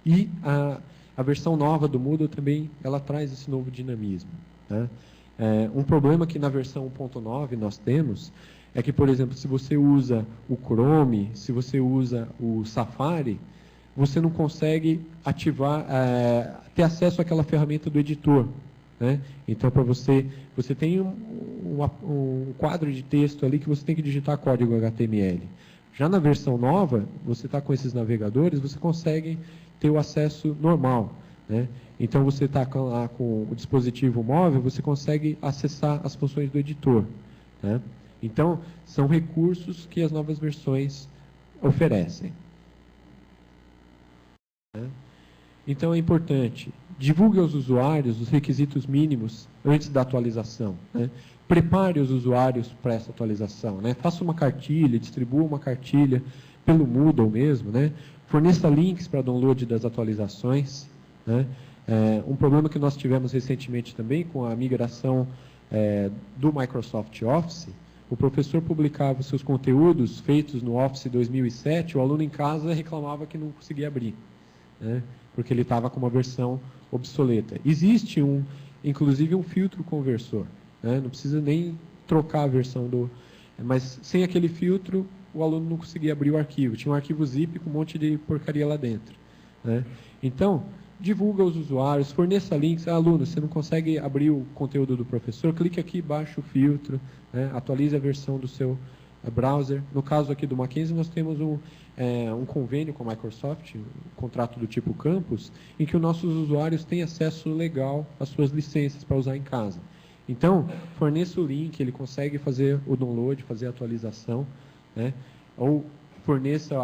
E a versão nova do Moodle também, ela traz esse novo dinamismo, né? Um problema que na versão 1.9 nós temos é que, por exemplo, se você usa o Chrome, se você usa o Safari, você não consegue ativar, ter acesso àquela ferramenta do editor, né? Então, para você tem um quadro de texto ali que você tem que digitar código HTML. Já na versão nova, você está com esses navegadores, você consegue ter o acesso normal, né? Então, você está lá com o dispositivo móvel, você consegue acessar as funções do editor, né? Então, são recursos que as novas versões oferecem. Então, é importante, divulgue aos usuários os requisitos mínimos antes da atualização. Prepare os usuários para essa atualização. Faça uma cartilha, distribua uma cartilha pelo Moodle mesmo. Forneça links para download das atualizações. Um problema que nós tivemos recentemente também com a migração do Microsoft Office, o professor publicava os seus conteúdos feitos no Office 2007, o aluno em casa reclamava que não conseguia abrir, porque ele estava com uma versão obsoleta. Existe, inclusive, um filtro conversor. Não precisa nem trocar a versão do... Mas sem aquele filtro, o aluno não conseguia abrir o arquivo. Tinha um arquivo zip com um monte de porcaria lá dentro. Então, divulga aos usuários, forneça links. Aluno, você não consegue abrir o conteúdo do professor? Clique aqui, baixa o filtro, atualize a versão do seu browser. No caso aqui do Mackenzie, nós temos um convênio com a Microsoft, um contrato do tipo Campus, em que os nossos usuários têm acesso legal às suas licenças para usar em casa. Então, forneça o link, ele consegue fazer o download, fazer a atualização, ou forneça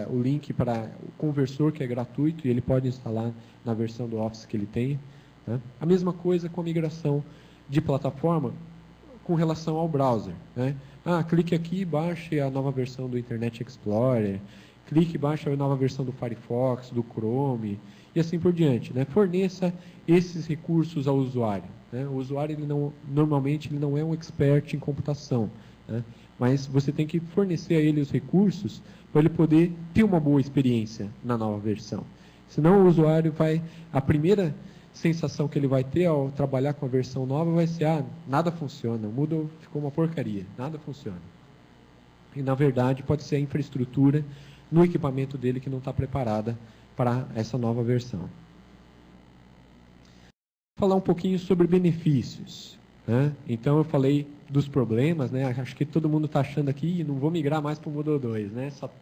o link para o conversor, que é gratuito, e ele pode instalar na versão do Office que ele tem. A mesma coisa com a migração de plataforma com relação ao browser. Clique aqui e baixe a nova versão do Internet Explorer, clique e baixe a nova versão do Firefox, do Chrome, e assim por diante. Forneça esses recursos ao usuário. O usuário, normalmente, ele não é um expert em computação, mas você tem que fornecer a ele os recursos para ele poder ter uma boa experiência na nova versão. Senão o usuário a primeira sensação que ele vai ter ao trabalhar com a versão nova vai ser, nada funciona, o Moodle ficou uma porcaria, nada funciona. E, na verdade, pode ser a infraestrutura no equipamento dele que não está preparada para essa nova versão. Vou falar um pouquinho sobre benefícios. Então, eu falei dos problemas, acho que todo mundo está achando aqui, não vou migrar mais para o Moodle 2,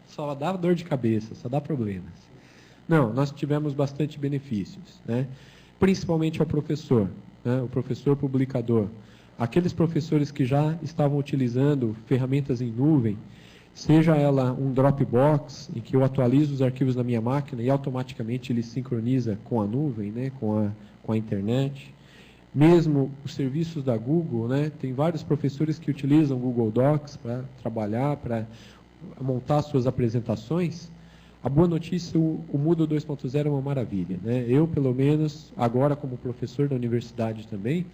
só dá dor de cabeça, só dá problemas. Não, nós tivemos bastante benefícios, principalmente ao professor, o professor publicador. Aqueles professores que já estavam utilizando ferramentas em nuvem, seja ela um Dropbox, em que eu atualizo os arquivos na minha máquina e automaticamente ele sincroniza com a nuvem, com a internet. Mesmo os serviços da Google, tem vários professores que utilizam Google Docs para trabalhar, para montar suas apresentações. A boa notícia, o Moodle 2.0 é uma maravilha. Eu, pelo menos, agora como professor da universidade também,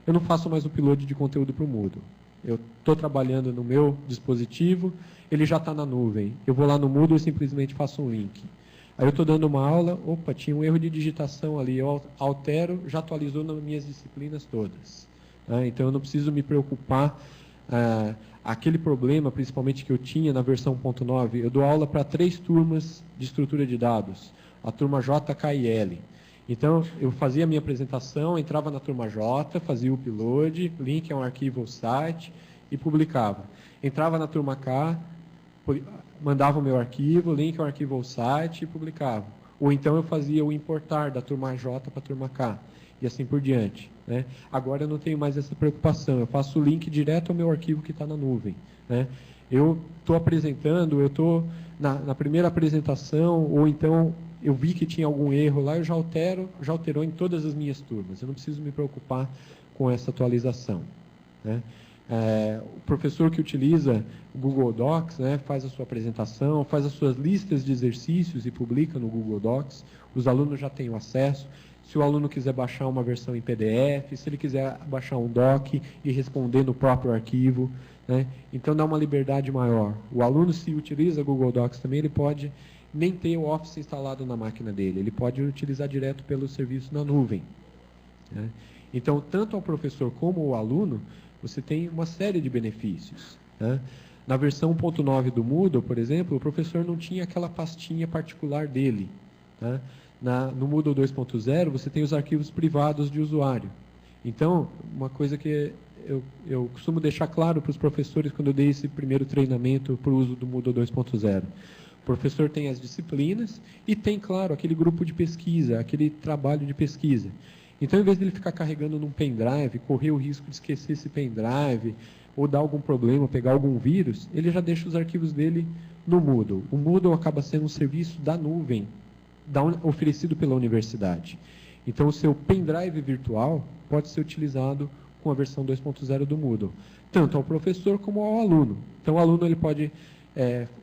eu não faço mais upload de conteúdo para o Moodle. Eu estou trabalhando no meu dispositivo, ele já está na nuvem. Eu vou lá no Moodle e simplesmente faço um link. Aí eu estou dando uma aula, tinha um erro de digitação ali, eu altero, já atualizou nas minhas disciplinas todas. Então eu não preciso me preocupar. Aquele problema, principalmente que eu tinha na versão 1.9, eu dou aula para 3 turmas de estrutura de dados, a turma J, K e L. Então, eu fazia a minha apresentação, entrava na turma J, fazia o upload, link a um arquivo ao site e publicava. Entrava na turma K, mandava o meu arquivo, link ao arquivo ao site e publicava. Ou então eu fazia o importar da turma J para a turma K, e assim por diante. Agora eu não tenho mais essa preocupação, eu faço o link direto ao meu arquivo que está na nuvem. Eu estou apresentando, eu estou na primeira apresentação, ou então eu vi que tinha algum erro lá, eu já alterou em todas as minhas turmas. Eu não preciso me preocupar com essa atualização. O professor que utiliza o Google Docs, faz a sua apresentação, faz as suas listas de exercícios e publica no Google Docs. Os alunos já têm o acesso. Se o aluno quiser baixar uma versão em PDF, se ele quiser baixar um doc e responder no próprio arquivo, então dá uma liberdade maior. O aluno, se utiliza Google Docs também, ele pode nem ter o Office instalado na máquina dele, ele pode utilizar direto pelo serviço na nuvem. Então, tanto ao professor como ao aluno, você tem uma série de benefícios. Na versão 1.9 do Moodle, por exemplo, o professor não tinha aquela pastinha particular dele. No Moodle 2.0, você tem os arquivos privados de usuário. Então, uma coisa que eu costumo deixar claro para os professores quando eu dei esse primeiro treinamento para o uso do Moodle 2.0. O professor tem as disciplinas e tem, claro, aquele grupo de pesquisa, aquele trabalho de pesquisa. Então, em vez de ele ficar carregando num pendrive, correr o risco de esquecer esse pendrive, ou dar algum problema, pegar algum vírus, ele já deixa os arquivos dele no Moodle. O Moodle acaba sendo um serviço da nuvem, oferecido pela universidade. Então, o seu pendrive virtual pode ser utilizado com a versão 2.0 do Moodle, tanto ao professor como ao aluno. Então, o aluno ele pode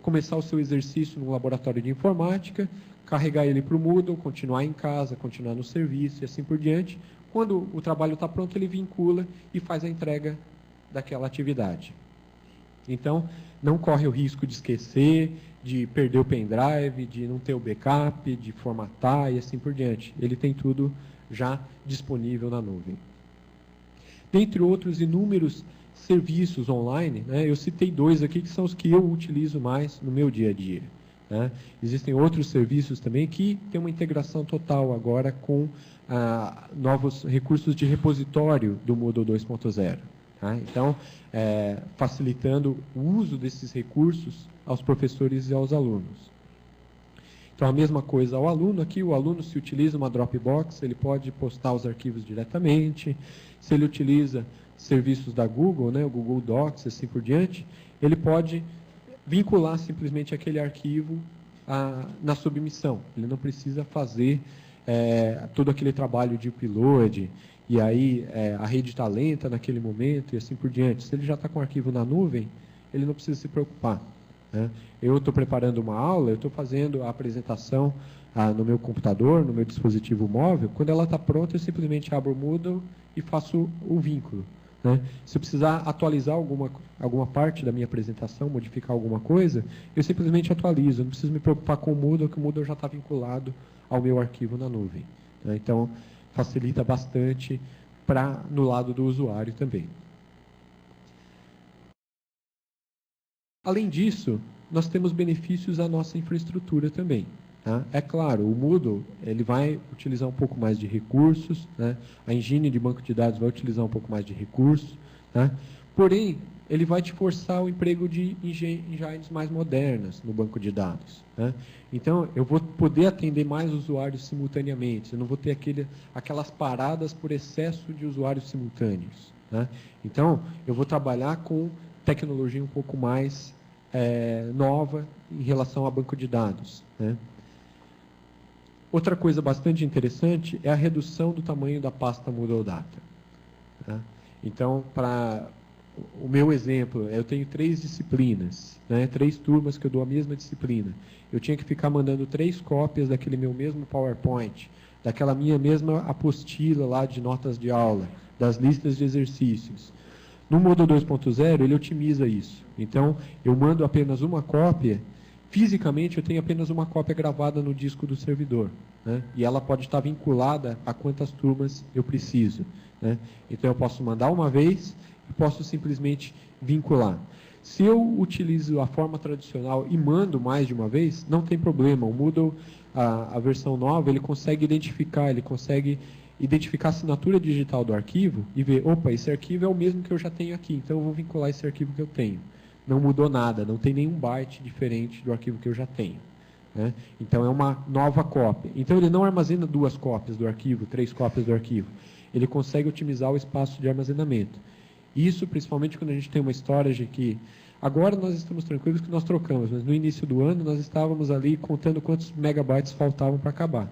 começar o seu exercício no laboratório de informática, carregar ele para o Moodle, continuar em casa, continuar no serviço e assim por diante. Quando o trabalho está pronto, ele vincula e faz a entrega daquela atividade. Então, não corre o risco de esquecer, de perder o pendrive, de não ter o backup, de formatar e assim por diante. Ele tem tudo já disponível na nuvem. Dentre outros inúmeros serviços online, né, eu citei 2 aqui que são os que eu utilizo mais no meu dia a dia. Né? Existem outros serviços também que têm uma integração total agora com novos recursos de repositório do Moodle 2.0. Tá? Então, facilitando o uso desses recursos aos professores e aos alunos. Então, a mesma coisa ao aluno aqui, o aluno se utiliza uma Dropbox, ele pode postar os arquivos diretamente. Se ele utiliza serviços da Google, né, o Google Docs, assim por diante, ele pode vincular simplesmente aquele arquivo na submissão. Ele não precisa fazer todo aquele trabalho de upload, e aí a rede está lenta naquele momento, e assim por diante. Se ele já está com o arquivo na nuvem, ele não precisa se preocupar. Né? Eu estou preparando uma aula, eu estou fazendo a apresentação no meu computador, no meu dispositivo móvel. Quando ela está pronta, eu simplesmente abro o Moodle e faço o vínculo. Né? Se eu precisar atualizar alguma parte da minha apresentação, modificar alguma coisa, eu simplesmente atualizo. Eu não preciso me preocupar com o Moodle, que o Moodle já está vinculado ao meu arquivo na nuvem. Né? Então, facilita bastante no lado do usuário também. Além disso, nós temos benefícios à nossa infraestrutura também. Tá? É claro, o Moodle ele vai utilizar um pouco mais de recursos, né? A engine de banco de dados vai utilizar um pouco mais de recursos, né? Porém, ele vai te forçar o emprego de engines mais modernas no banco de dados. Né? Então, eu vou poder atender mais usuários simultaneamente, eu não vou ter aquelas paradas por excesso de usuários simultâneos. Né? Então, eu vou trabalhar com tecnologia um pouco mais nova em relação a banco de dados. Né? Outra coisa bastante interessante é a redução do tamanho da pasta Moodle Data. Tá? Então, para o meu exemplo, eu tenho 3 disciplinas, né? 3 turmas que eu dou a mesma disciplina. Eu tinha que ficar mandando 3 cópias daquele meu mesmo PowerPoint, daquela minha mesma apostila lá de notas de aula, das listas de exercícios. No Moodle 2.0, ele otimiza isso. Então, eu mando apenas uma cópia. Fisicamente, eu tenho apenas uma cópia gravada no disco do servidor. Né? E ela pode estar vinculada a quantas turmas eu preciso. Né? Então, eu posso mandar uma vez e posso simplesmente vincular. Se eu utilizo a forma tradicional e mando mais de uma vez, não tem problema. O Moodle, a versão nova, ele consegue identificar a assinatura digital do arquivo e ver, opa, esse arquivo é o mesmo que eu já tenho aqui, então eu vou vincular esse arquivo que eu tenho. Não mudou nada, não tem nenhum byte diferente do arquivo que eu já tenho. Né? Então, é uma nova cópia. Então, ele não armazena 2 cópias do arquivo, 3 cópias do arquivo. Ele consegue otimizar o espaço de armazenamento. Isso, principalmente, quando a gente tem uma storage que... Agora, nós estamos tranquilos que nós trocamos, mas no início do ano, nós estávamos ali contando quantos megabytes faltavam para acabar.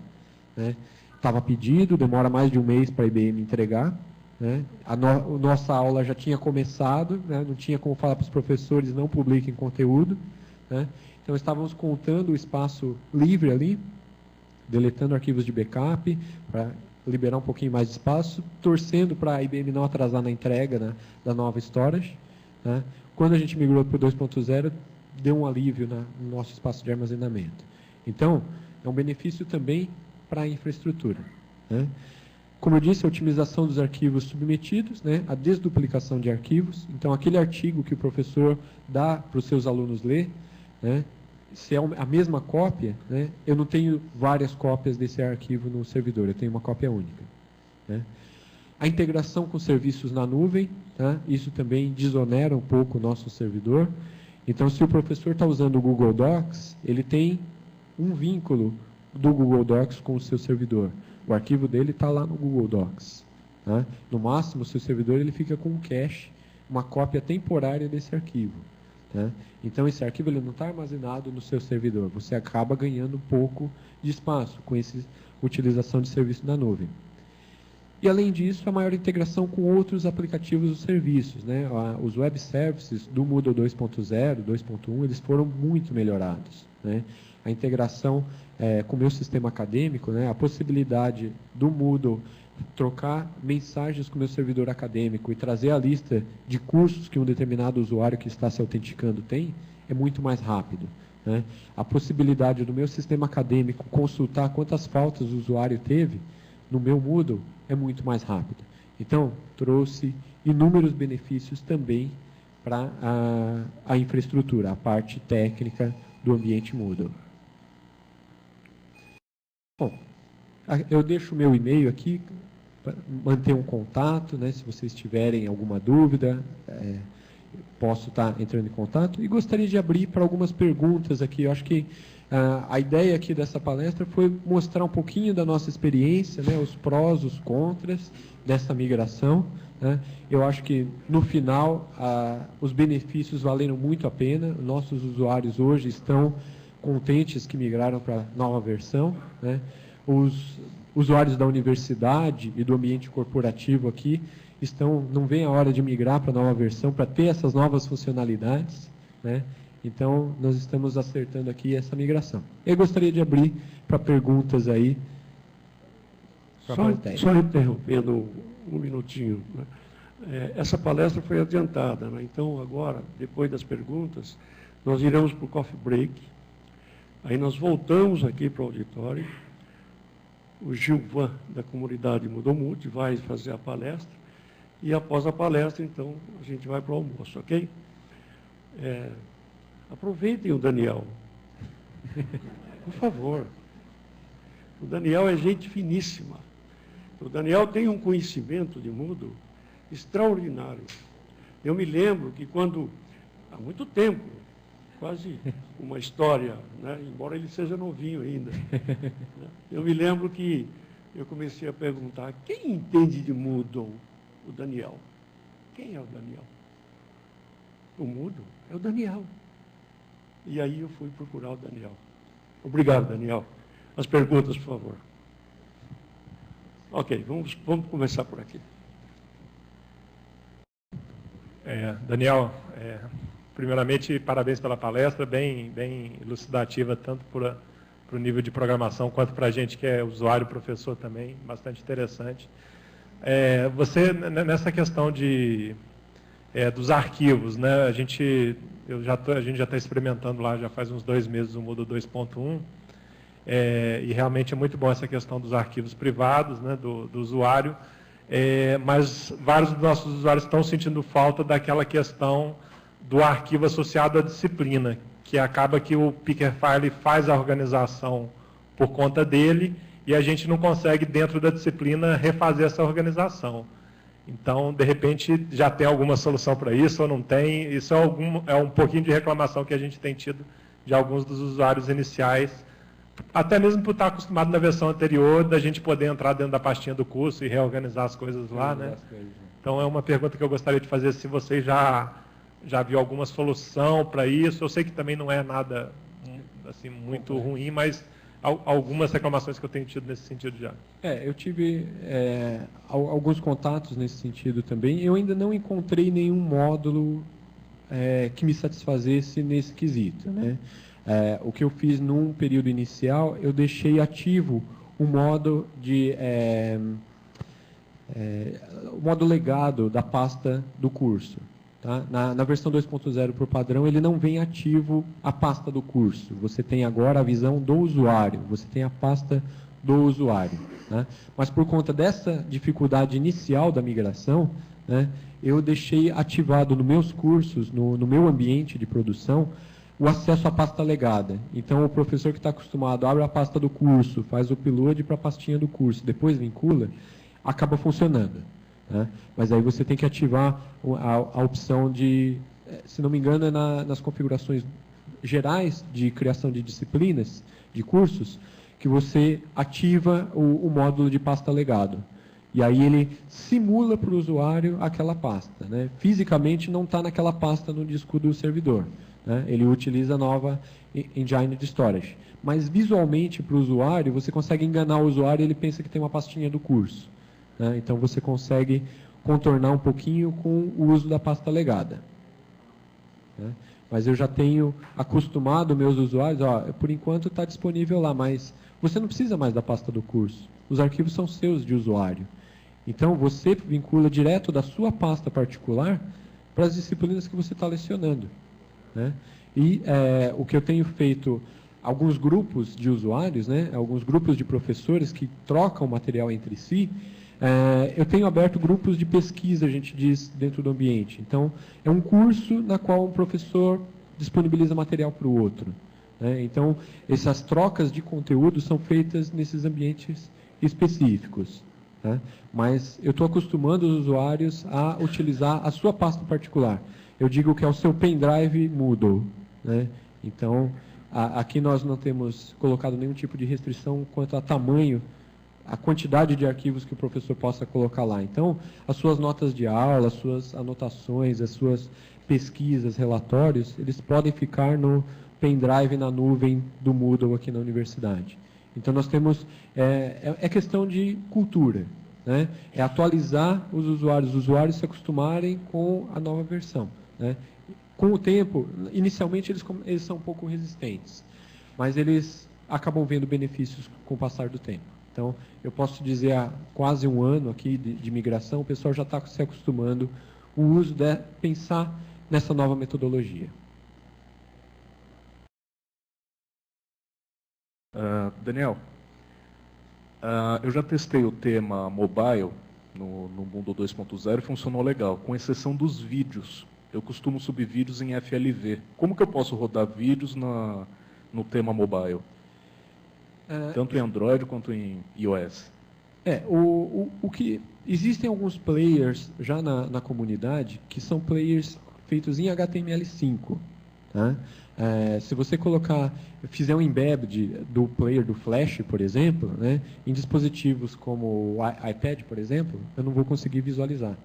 Né? Estava pedido, demora mais de um mês para a IBM entregar. Né? A nossa aula já tinha começado, né? Não tinha como falar para os professores não publiquem conteúdo. Né? Então, estávamos contando o espaço livre ali, deletando arquivos de backup, para liberar um pouquinho mais de espaço, torcendo para a IBM não atrasar na entrega da nova storage. Né? Quando a gente migrou para o 2.0, deu um alívio no nosso espaço de armazenamento. Então, é um benefício também para a infraestrutura. Né? Como eu disse, a otimização dos arquivos submetidos, né? A desduplicação de arquivos. Então, aquele artigo que o professor dá para os seus alunos ler, né? Se é a mesma cópia, né? Eu não tenho várias cópias desse arquivo no servidor, eu tenho uma cópia única. Né? A integração com serviços na nuvem, tá? Isso também desonera um pouco o nosso servidor. Então, se o professor está usando o Google Docs, ele tem um vínculo do Google Docs com o seu servidor. O arquivo dele está lá no Google Docs. Tá? No máximo, o seu servidor ele fica com um cache, uma cópia temporária desse arquivo. Tá? Então, esse arquivo ele não está armazenado no seu servidor. Você acaba ganhando um pouco de espaço com essa utilização de serviço na nuvem. E, além disso, a maior integração com outros aplicativos ou serviços. Né? Os web services do Moodle 2.0, 2.1, eles foram muito melhorados. Né? A integração com o meu sistema acadêmico, né? A possibilidade do Moodle trocar mensagens com o meu servidor acadêmico e trazer a lista de cursos que um determinado usuário que está se autenticando tem, é muito mais rápido. Né? A possibilidade do meu sistema acadêmico consultar quantas faltas o usuário teve no meu Moodle é muito mais rápido. Então, trouxe inúmeros benefícios também para a infraestrutura, a parte técnica do ambiente Moodle. Bom, eu deixo o meu e-mail aqui, para manter um contato, né, se vocês tiverem alguma dúvida, posso estar entrando em contato. E gostaria de abrir para algumas perguntas aqui. Eu acho que a ideia aqui dessa palestra foi mostrar um pouquinho da nossa experiência, né, os prós, os contras dessa migração. Né. Eu acho que, no final, os benefícios valeram muito a pena. Nossos usuários hoje estão contentes que migraram para a nova versão. Né. Os usuários da universidade e do ambiente corporativo aqui não veem a hora de migrar para a nova versão para ter essas novas funcionalidades, né? Então, nós estamos acertando aqui essa migração. Eu gostaria de abrir para perguntas aí. Só interrompendo um minutinho. Né? Essa palestra foi adiantada, né? Então, agora, depois das perguntas, nós iremos para o coffee break. Aí nós voltamos aqui para o auditório. O Gilvan, da comunidade Mudomute, vai fazer a palestra, e após a palestra, então, a gente vai para o almoço, ok? Aproveitem o Daniel, por favor. O Daniel é gente finíssima. O Daniel tem um conhecimento de Moodle extraordinário. Eu me lembro que quando, há muito tempo, quase uma história, né? Embora ele seja novinho ainda. Eu me lembro que eu comecei a perguntar, quem entende de Moodle? O Daniel. Quem é o Daniel? O Moodle é o Daniel. E aí eu fui procurar o Daniel. Obrigado, Daniel. As perguntas, por favor. Ok, vamos começar por aqui. Daniel, primeiramente, parabéns pela palestra, bem elucidativa, tanto para o nível de programação, quanto para a gente que é usuário, professor também, bastante interessante. Você, nessa questão dos arquivos, né, a gente já está experimentando lá, já faz uns 2 meses, o Moodle 2.1, e realmente é muito bom essa questão dos arquivos privados, né, do usuário, mas vários dos nossos usuários estão sentindo falta daquela questão do arquivo associado à disciplina, que acaba que o Pickerfile faz a organização por conta dele e a gente não consegue, dentro da disciplina, refazer essa organização. Então, de repente, já tem alguma solução para isso ou não tem? Isso é um pouquinho de reclamação que a gente tem tido de alguns dos usuários iniciais, até mesmo por estar acostumado na versão anterior, da gente poder entrar dentro da pastinha do curso e reorganizar as coisas lá, né? Então, é uma pergunta que eu gostaria de fazer, se vocês já viu alguma solução para isso. Eu sei que também não é nada assim, muito ruim, mas algumas reclamações que eu tenho tido nesse sentido já. Eu tive alguns contatos nesse sentido também. Eu ainda não encontrei nenhum módulo que me satisfazesse nesse quesito, né? O que eu fiz num período inicial, eu deixei ativo o modo o modo legado da pasta do curso. Tá? Na versão 2.0 por padrão, ele não vem ativo a pasta do curso. Você tem agora a visão do usuário, você tem a pasta do usuário. Né? Mas por conta dessa dificuldade inicial da migração, né, eu deixei ativado nos meus cursos, no meu ambiente de produção, o acesso à pasta legada. Então, o professor que está acostumado abre a pasta do curso, faz o upload para a pastinha do curso, depois vincula, acaba funcionando. Né? Mas aí você tem que ativar a opção de, se não me engano, nas configurações gerais de criação de disciplinas, de cursos, que você ativa o módulo de pasta legado. E aí ele simula para o usuário aquela pasta, né? Fisicamente não está naquela pasta no disco do servidor, né? Ele utiliza a nova engine de storage. Mas visualmente para o usuário, você consegue enganar o usuário e ele pensa que tem uma pastinha do curso, né? Então você consegue contornar um pouquinho com o uso da pasta legada, né? Mas eu já tenho acostumado meus usuários, por enquanto está disponível lá, mas você não precisa mais da pasta do curso. Os arquivos são seus de usuário. Então, você vincula direto da sua pasta particular para as disciplinas que você está lecionando, né? E o que eu tenho feito, alguns grupos de usuários, né, alguns grupos de professores que trocam material entre si, eu tenho aberto grupos de pesquisa, a gente diz, dentro do ambiente. Então, é um curso na qual um professor disponibiliza material para o outro, né? Então, essas trocas de conteúdo são feitas nesses ambientes específicos, né? Mas eu estou acostumando os usuários a utilizar a sua pasta particular. Eu digo que é o seu pendrive Moodle, né? Então, aqui nós não temos colocado nenhum tipo de restrição quanto a tamanho, a quantidade de arquivos que o professor possa colocar lá. Então, as suas notas de aula, as suas anotações, as suas pesquisas, relatórios, eles podem ficar no pendrive na nuvem do Moodle aqui na universidade. Então, nós temos, é questão de cultura, né? É atualizar os usuários se acostumarem com a nova versão, né? Com o tempo, inicialmente eles são um pouco resistentes, mas eles acabam vendo benefícios com o passar do tempo. Então, eu posso dizer, há quase um ano aqui de migração, o pessoal já está se acostumando o uso de pensar nessa nova metodologia. Daniel, eu já testei o tema mobile no Moodle 2.0 e funcionou legal, com exceção dos vídeos. Eu costumo subir vídeos em FLV. Como que eu posso rodar vídeos no tema mobile? Tanto em Android quanto em iOS. O que existem alguns players já na comunidade que são players feitos em HTML5, tá? Se você fizer um embed do player do Flash, por exemplo, né, em dispositivos como o iPad, por exemplo, eu não vou conseguir visualizar.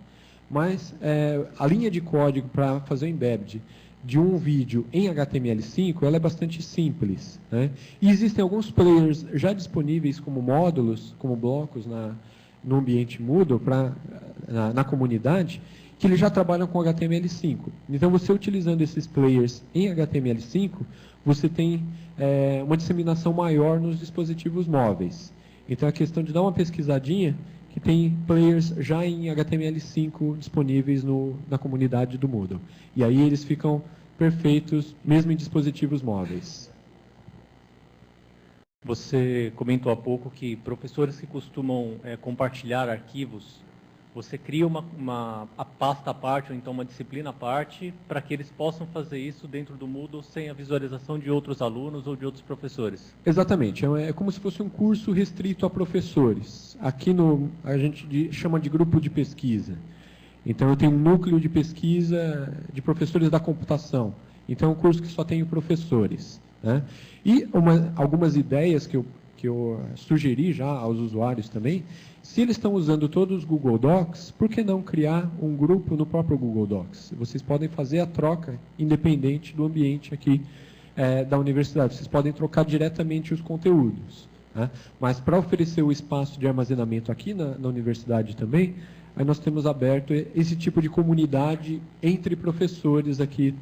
Mas a linha de código para fazer o embed de um vídeo em HTML5, ela é bastante simples, né? E existem alguns players já disponíveis como módulos, como blocos no ambiente Moodle, na comunidade, que eles já trabalham com HTML5. Então, você utilizando esses players em HTML5, você tem uma disseminação maior nos dispositivos móveis. Então, é questão de dar uma pesquisadinha, que tem players já em HTML5 disponíveis na comunidade do Moodle. E aí eles ficam perfeitos, mesmo em dispositivos móveis. Você comentou há pouco que professores que costumam compartilhar arquivos, você cria a pasta à parte, ou então uma disciplina à parte, para que eles possam fazer isso dentro do Moodle sem a visualização de outros alunos ou de outros professores. Exatamente. É como se fosse um curso restrito a professores. Aqui a gente chama de grupo de pesquisa. Então, eu tenho um núcleo de pesquisa de professores da computação. Então, é um curso que só tem professores, né? E algumas ideias que eu sugeri já aos usuários também, se eles estão usando todos os Google Docs, por que não criar um grupo no próprio Google Docs? Vocês podem fazer a troca independente do ambiente aqui da universidade. Vocês podem trocar diretamente os conteúdos, né? Mas para oferecer o espaço de armazenamento aqui na universidade também, aí nós temos aberto esse tipo de comunidade entre professores aqui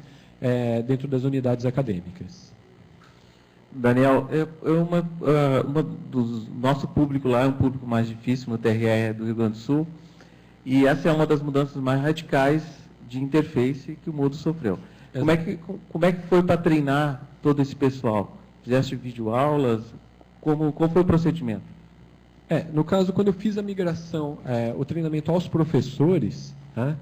dentro das unidades acadêmicas. Daniel, nosso público lá é um público mais difícil, no TRE do Rio Grande do Sul, e essa é uma das mudanças mais radicais de interface que o Moodle sofreu. Como é que foi para treinar todo esse pessoal? Fizeste videoaulas? Qual foi o procedimento? No caso, quando eu fiz a migração, o treinamento aos professores, né,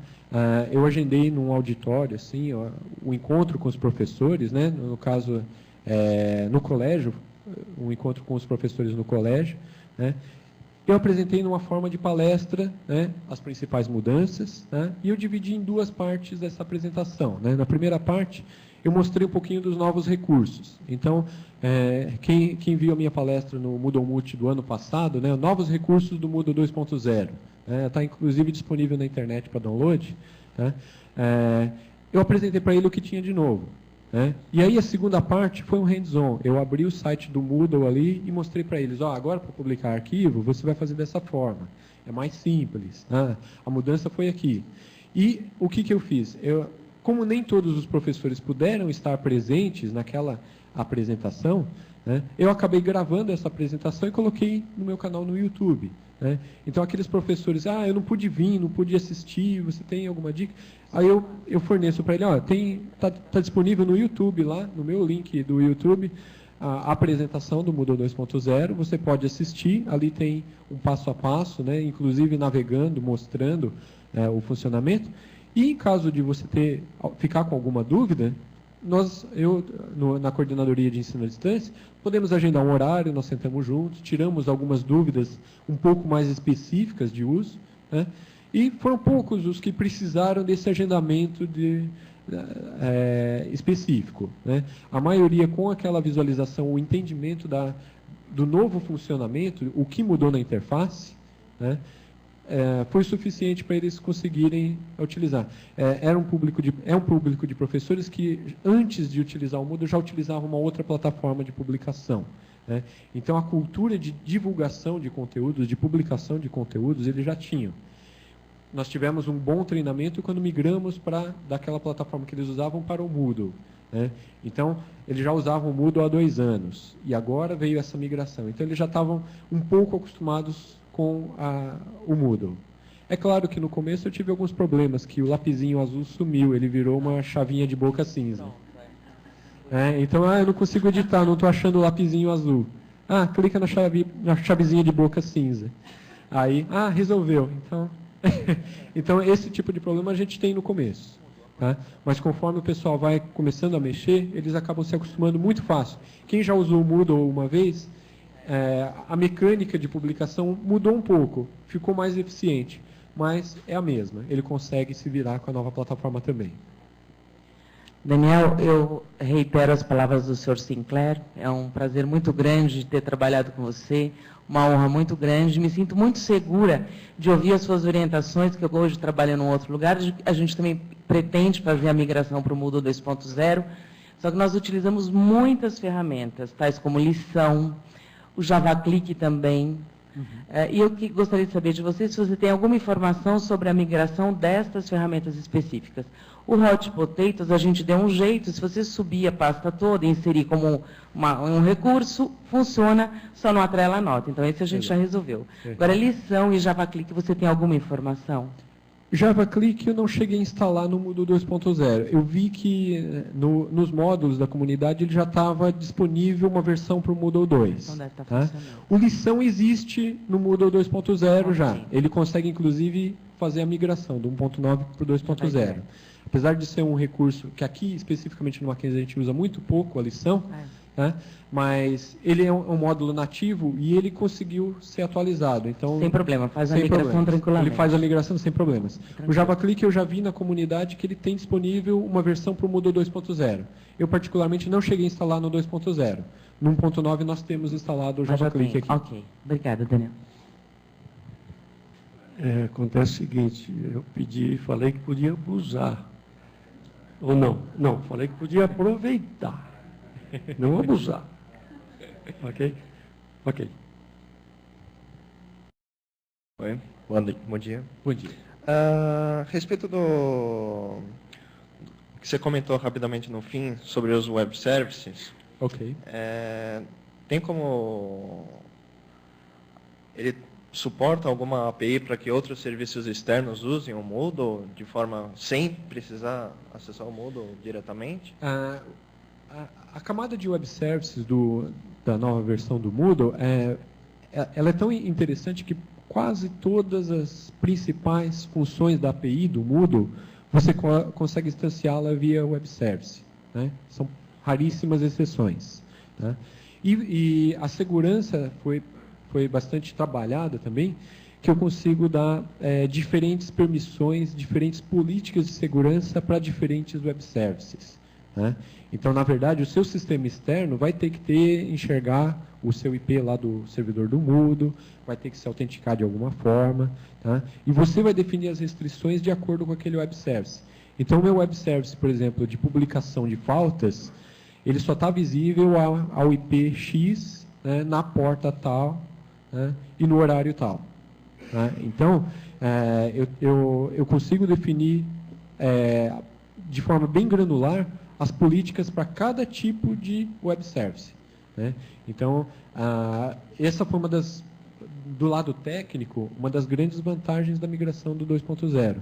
eu agendei num auditório, assim, o encontro com os professores, né, no caso, no colégio, um encontro com os professores no colégio, né. Eu apresentei numa forma de palestra, né, as principais mudanças, né, e eu dividi em duas partes essa apresentação, né. Na primeira parte, eu mostrei um pouquinho dos novos recursos. Então, quem viu a minha palestra no Moodle Multi do ano passado, né, novos recursos do Moodle 2.0, está inclusive disponível na internet para download, tá? Eu apresentei para ele o que tinha de novo. E aí a segunda parte foi um hands-on. Eu abri o site do Moodle ali e mostrei para eles, agora para publicar arquivo, você vai fazer dessa forma. É mais simples. A mudança foi aqui. E o que eu fiz? Como nem todos os professores puderam estar presentes naquela apresentação, eu acabei gravando essa apresentação e coloquei no meu canal no YouTube. Então, aqueles professores, eu não pude vir, não pude assistir, você tem alguma dica? Aí eu forneço para ele, tá disponível no YouTube lá, no meu link do YouTube, a apresentação do Moodle 2.0, você pode assistir, ali tem um passo a passo, inclusive navegando, mostrando o funcionamento. E em caso de você ficar com alguma dúvida, na coordenadoria de ensino à distância, podemos agendar um horário, nós sentamos juntos, tiramos algumas dúvidas um pouco mais específicas de uso, e foram poucos os que precisaram desse agendamento específico. A maioria com aquela visualização, o entendimento do novo funcionamento, o que mudou na interface, foi suficiente para eles conseguirem utilizar. É um público de professores que, antes de utilizar o Moodle, já utilizavam uma outra plataforma de publicação. Então, a cultura de divulgação de conteúdos, de publicação de conteúdos, eles já tinham. Nós tivemos um bom treinamento quando migramos daquela plataforma que eles usavam para o Moodle. Então, eles já usavam o Moodle há 2 anos, e agora veio essa migração. Então, eles já estavam um pouco acostumados com o Moodle. É claro que no começo eu tive alguns problemas, que o lapisinho azul sumiu, ele virou uma chavinha de boca cinza. Então, eu não consigo editar, não estou achando o lapisinho azul. Clica na chavezinha de boca cinza. Aí, resolveu. Então, esse tipo de problema a gente tem no começo. Mas conforme o pessoal vai começando a mexer, eles acabam se acostumando muito fácil. Quem já usou o Moodle uma vez, a mecânica de publicação mudou um pouco, ficou mais eficiente, mas é a mesma. Ele consegue se virar com a nova plataforma também. Daniel, eu reitero as palavras do Sr. Sinclair. É um prazer muito grande ter trabalhado com você, uma honra muito grande. Me sinto muito segura de ouvir as suas orientações, que eu hoje trabalho em outro lugar. A gente também pretende fazer a migração para o Moodle 2.0, só que nós utilizamos muitas ferramentas, tais como lição, o JavaClick também. E eu gostaria de saber de você se você tem alguma informação sobre a migração destas ferramentas específicas. O Hot Potatoes, a gente deu um jeito, se você subir a pasta toda e inserir como um recurso, funciona, só não atrela a nota. Então, esse a gente já resolveu. Agora, lição e JavaClick, você tem alguma informação? JavaClick eu não cheguei a instalar no Moodle 2.0. Eu vi que nos módulos da comunidade ele já estava disponível uma versão para o Moodle 2. Então deve estar funcionando. O lição existe no Moodle 2.0 já. Ele consegue, inclusive, fazer a migração do 1.9 para o 2.0. Apesar de ser um recurso que aqui, especificamente no Mackenzie, a gente usa muito pouco, a lição, mas ele é um módulo nativo e ele conseguiu ser atualizado. Então, sem problema, faz a migração tranquilamente. Ele faz a migração sem problemas. O JavaClick eu já vi na comunidade que ele tem disponível uma versão para o Moodle 2.0. Eu, particularmente, não cheguei a instalar no 2.0. No 1.9 nós temos instalado o JavaClick aqui. Ok, obrigada, Daniel. Acontece o seguinte, eu falei que podia abusar. Ou não? Não, falei que podia aproveitar. Não abusar. Ok? Ok. Oi, bom dia. Bom dia. A respeito do que você comentou rapidamente no fim sobre os web services, ok. Tem como ele suporta alguma API para que outros serviços externos usem o Moodle de forma sem precisar acessar o Moodle diretamente? A camada de web services da nova versão do Moodle ela é tão interessante que quase todas as principais funções da API do Moodle você consegue instanciá-la via web service. São raríssimas exceções. E a segurança foi bastante trabalhada também, que eu consigo dar diferentes permissões, diferentes políticas de segurança para diferentes web services. né? Então, na verdade, o seu sistema externo vai ter que enxergar o seu IP lá do servidor do Moodle, vai ter que se autenticar de alguma forma, tá? E você vai definir as restrições de acordo com aquele web service. Então, o meu web service, por exemplo, de publicação de pautas, ele só está visível ao IP X, né, na porta tal, né, e no horário tal. Tá? Então, eu consigo definir de forma bem granular as políticas para cada tipo de web service, né? Então, essa foi do lado técnico, uma das grandes vantagens da migração do 2.0.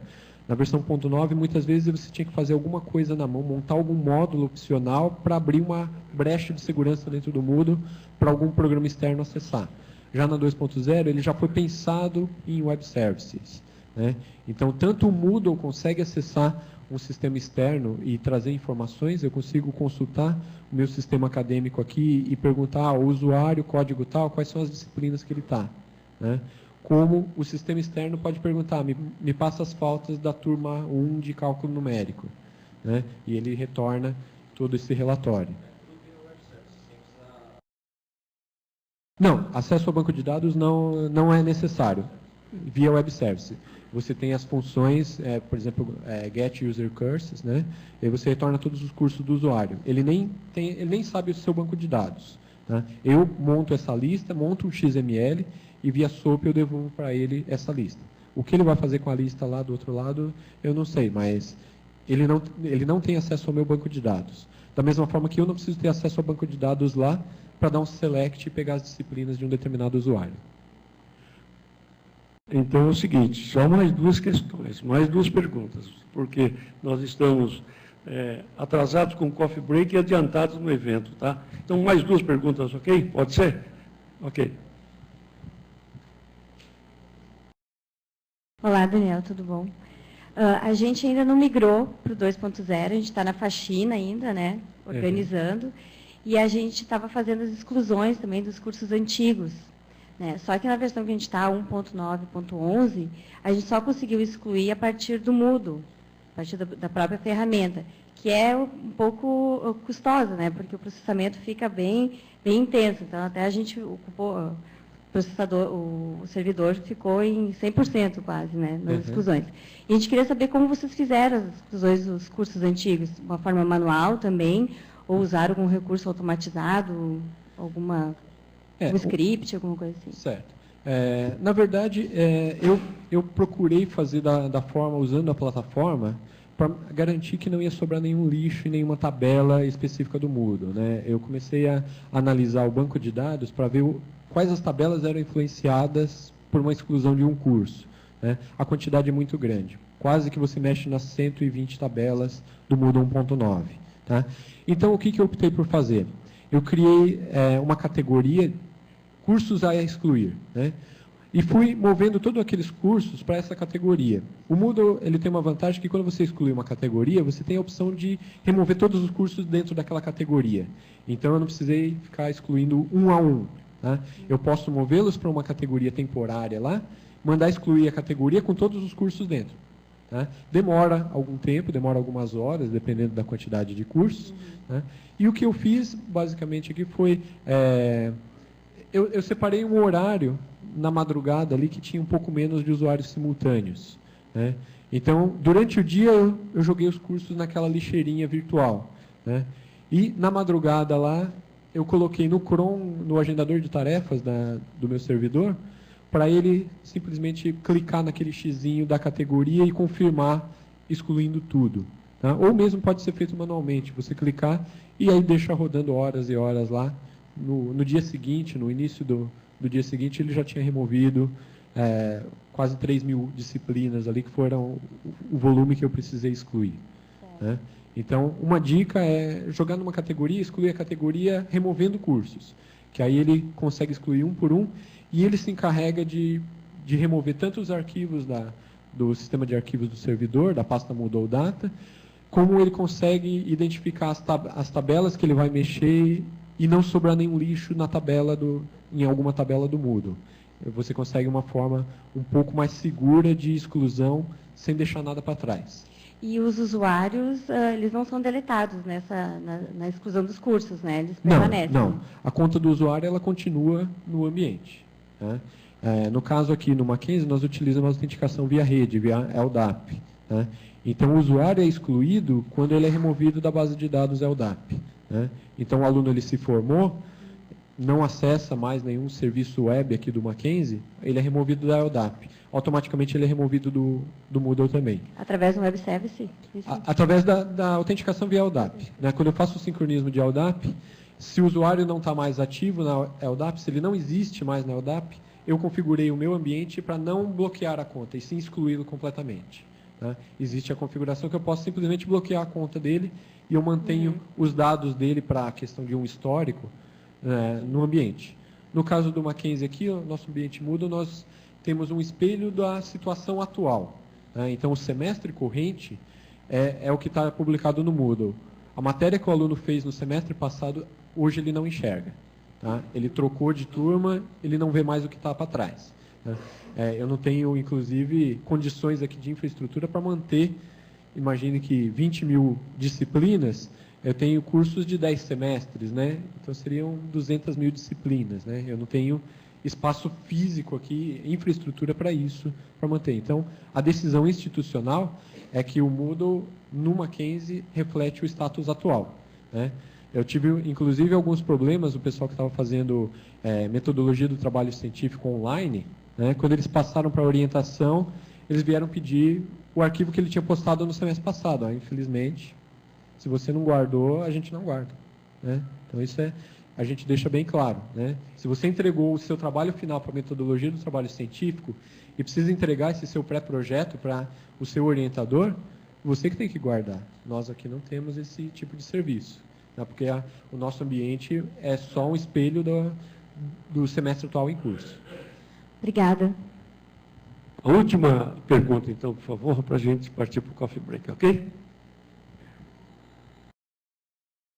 Na versão 1.9, muitas vezes você tinha que fazer alguma coisa na mão, montar algum módulo opcional para abrir uma brecha de segurança dentro do Moodle para algum programa externo acessar. Já na 2.0, ele já foi pensado em web services, né? Então, tanto o Moodle consegue acessar um sistema externo e trazer informações, eu consigo consultar o meu sistema acadêmico aqui e perguntar ao usuário, código tal, quais são as disciplinas que ele está, né? Como o sistema externo pode perguntar, me passa as pautas da turma 1 de cálculo numérico, né? E ele retorna todo esse relatório. Não, acesso ao banco de dados não é necessário, via web service. Você tem as funções, por exemplo, get user curses, né? E aí você retorna todos os cursos do usuário. Ele nem sabe o seu banco de dados, tá? Eu monto essa lista, monto um XML e via SOAP eu devolvo para ele essa lista. O que ele vai fazer com a lista lá do outro lado, eu não sei, mas ele não tem acesso ao meu banco de dados. Da mesma forma que eu não preciso ter acesso ao banco de dados lá para dar um select e pegar as disciplinas de um determinado usuário. Então é o seguinte, só mais duas questões, mais duas perguntas, porque nós estamos atrasados com o coffee break e adiantados no evento, tá? Então mais duas perguntas, ok? Pode ser? Ok. Olá, Daniel, tudo bom? A gente ainda não migrou para o 2.0, a gente está na faxina ainda, né? Organizando. E a gente estava fazendo as exclusões também dos cursos antigos, né? Só que na versão que a gente está, 1.9.11, a gente só conseguiu excluir a partir do Moodle, a partir da própria ferramenta, que é um pouco custosa, né? Porque o processamento fica bem intenso. Então, até a gente ocupou... o servidor ficou em 100% quase, né, nas exclusões. E a gente queria saber como vocês fizeram as exclusões dos cursos antigos, de uma forma manual também, ou usaram algum recurso automatizado, algum script, alguma coisa assim. Certo. Na verdade, eu procurei fazer da forma, usando a plataforma, para garantir que não ia sobrar nenhum lixo e nenhuma tabela específica do Moodle, né? Eu comecei a analisar o banco de dados para ver quais as tabelas eram influenciadas por uma exclusão de um curso, né? A quantidade é muito grande. Quase que você mexe nas 120 tabelas do Moodle 1.9. Tá? Então, o que eu optei por fazer? Eu criei uma categoria, cursos a excluir, né? E fui movendo todos aqueles cursos para essa categoria. O Moodle ele tem uma vantagem que quando você exclui uma categoria, você tem a opção de remover todos os cursos dentro daquela categoria. Então, eu não precisei ficar excluindo um a um. Tá? Eu posso movê-los para uma categoria temporária lá, mandar excluir a categoria com todos os cursos dentro. Tá? Demora algum tempo, demora algumas horas, dependendo da quantidade de cursos. Tá? E o que eu fiz, basicamente, aqui foi... eu separei um horário na madrugada ali que tinha um pouco menos de usuários simultâneos, né? Então, durante o dia, eu joguei os cursos naquela lixeirinha virtual, né? E, na madrugada lá, eu coloquei no Chrome, no agendador de tarefas do meu servidor, para ele simplesmente clicar naquele xizinho da categoria e confirmar, excluindo tudo. Tá? Ou mesmo pode ser feito manualmente, você clicar e aí deixa rodando horas e horas lá. No dia seguinte, no início do dia seguinte, ele já tinha removido quase 3.000 disciplinas ali, que foram o volume que eu precisei excluir. Né? Então, uma dica é jogar numa categoria, excluir a categoria removendo cursos, que aí ele consegue excluir um por um, e ele se encarrega de remover tanto os arquivos do sistema de arquivos do servidor, da pasta Moodle Data, como ele consegue identificar as tabelas que ele vai mexer e não sobrar nenhum lixo em alguma tabela do Moodle. Você consegue uma forma um pouco mais segura de exclusão, sem deixar nada para trás. E os usuários, eles não são deletados na exclusão dos cursos, né? Eles Não, permanecem. não. A conta do usuário, ela continua no ambiente. Tá? No caso aqui no Mackenzie, nós utilizamos a autenticação via rede, via LDAP. Tá? Então, o usuário é excluído quando ele é removido da base de dados LDAP. Né? Então, o aluno ele se formou, não acessa mais nenhum serviço web aqui do Mackenzie, ele é removido da LDAP. Automaticamente ele é removido do Moodle também. Através do web service? Através da autenticação via LDAP. Né? Quando eu faço o sincronismo de LDAP, se o usuário não está mais ativo na LDAP, se ele não existe mais na LDAP, eu configurei o meu ambiente para não bloquear a conta, e sim excluí-lo completamente. Tá? Existe a configuração que eu posso simplesmente bloquear a conta dele e eu mantenho os dados dele para a questão de um histórico no ambiente. No caso do Mackenzie aqui, o nosso ambiente Moodle, nós temos um espelho da situação atual. Né? Então, o semestre corrente é o que está publicado no Moodle. A matéria que o aluno fez no semestre passado, hoje ele não enxerga. Tá? Ele trocou de turma, ele não vê mais o que está para trás. Né? Eu não tenho, inclusive, condições aqui de infraestrutura para manter, imagine que 20 mil disciplinas, eu tenho cursos de 10 semestres, né? Então seriam 200 mil disciplinas. Né? Eu não tenho espaço físico aqui, infraestrutura para isso, para manter. Então, a decisão institucional é que o Moodle, no Mackenzie, reflete o status atual. Né? Eu tive, inclusive, alguns problemas, o pessoal que estava fazendo metodologia do trabalho científico online, né? Quando eles passaram para a orientação, eles vieram pedir o arquivo que ele tinha postado no semestre passado. Infelizmente, se você não guardou, a gente não guarda. Né? Então, isso a gente deixa bem claro. Né? Se você entregou o seu trabalho final para a metodologia do trabalho científico e precisa entregar esse seu pré-projeto para o seu orientador, você que tem que guardar. Nós aqui não temos esse tipo de serviço. Né? Porque o nosso ambiente é só um espelho do semestre atual em curso. Obrigada. A última pergunta, então, por favor, para a gente partir para o coffee break, ok?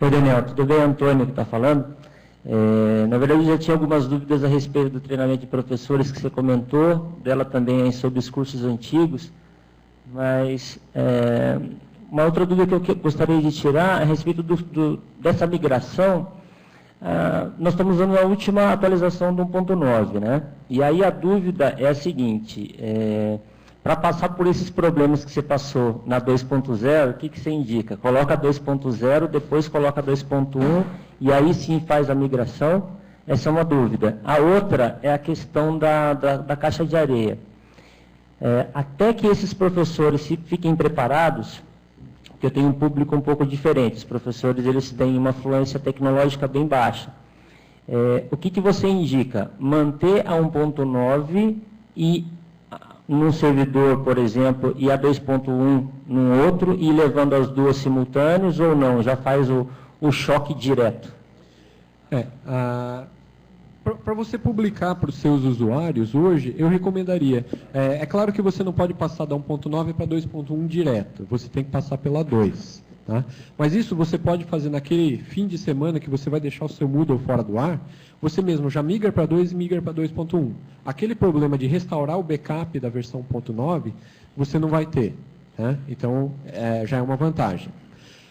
Oi, Daniel, tudo bem? Antônio que está falando. Na verdade, eu já tinha algumas dúvidas a respeito do treinamento de professores que você comentou, dela também sobre os cursos antigos, mas uma outra dúvida que eu gostaria de tirar a respeito dessa migração. Nós estamos usando a última atualização do 1.9, né? E aí a dúvida é a seguinte, para passar por esses problemas que você passou na 2.0, o que você indica? Coloca 2.0, depois coloca 2.1 e aí sim faz a migração? Essa é uma dúvida. A outra é a questão da caixa de areia. Até que esses professores fiquem preparados, porque eu tenho um público um pouco diferente, os professores eles têm uma fluência tecnológica bem baixa. O que você indica? Manter a 1.9 e num servidor, por exemplo, e a 2.1 num outro, e levando as duas simultâneas, ou não? Já faz o choque direto? Para você publicar para os seus usuários, hoje, eu recomendaria. É claro que você não pode passar da 1.9 para 2.1 direto, você tem que passar pela 2. Tá? Mas isso você pode fazer naquele fim de semana que você vai deixar o seu Moodle fora do ar, você mesmo já migra para 2 e migra para 2.1. Aquele problema de restaurar o backup da versão 1.9, você não vai ter. Tá? Então, já é uma vantagem.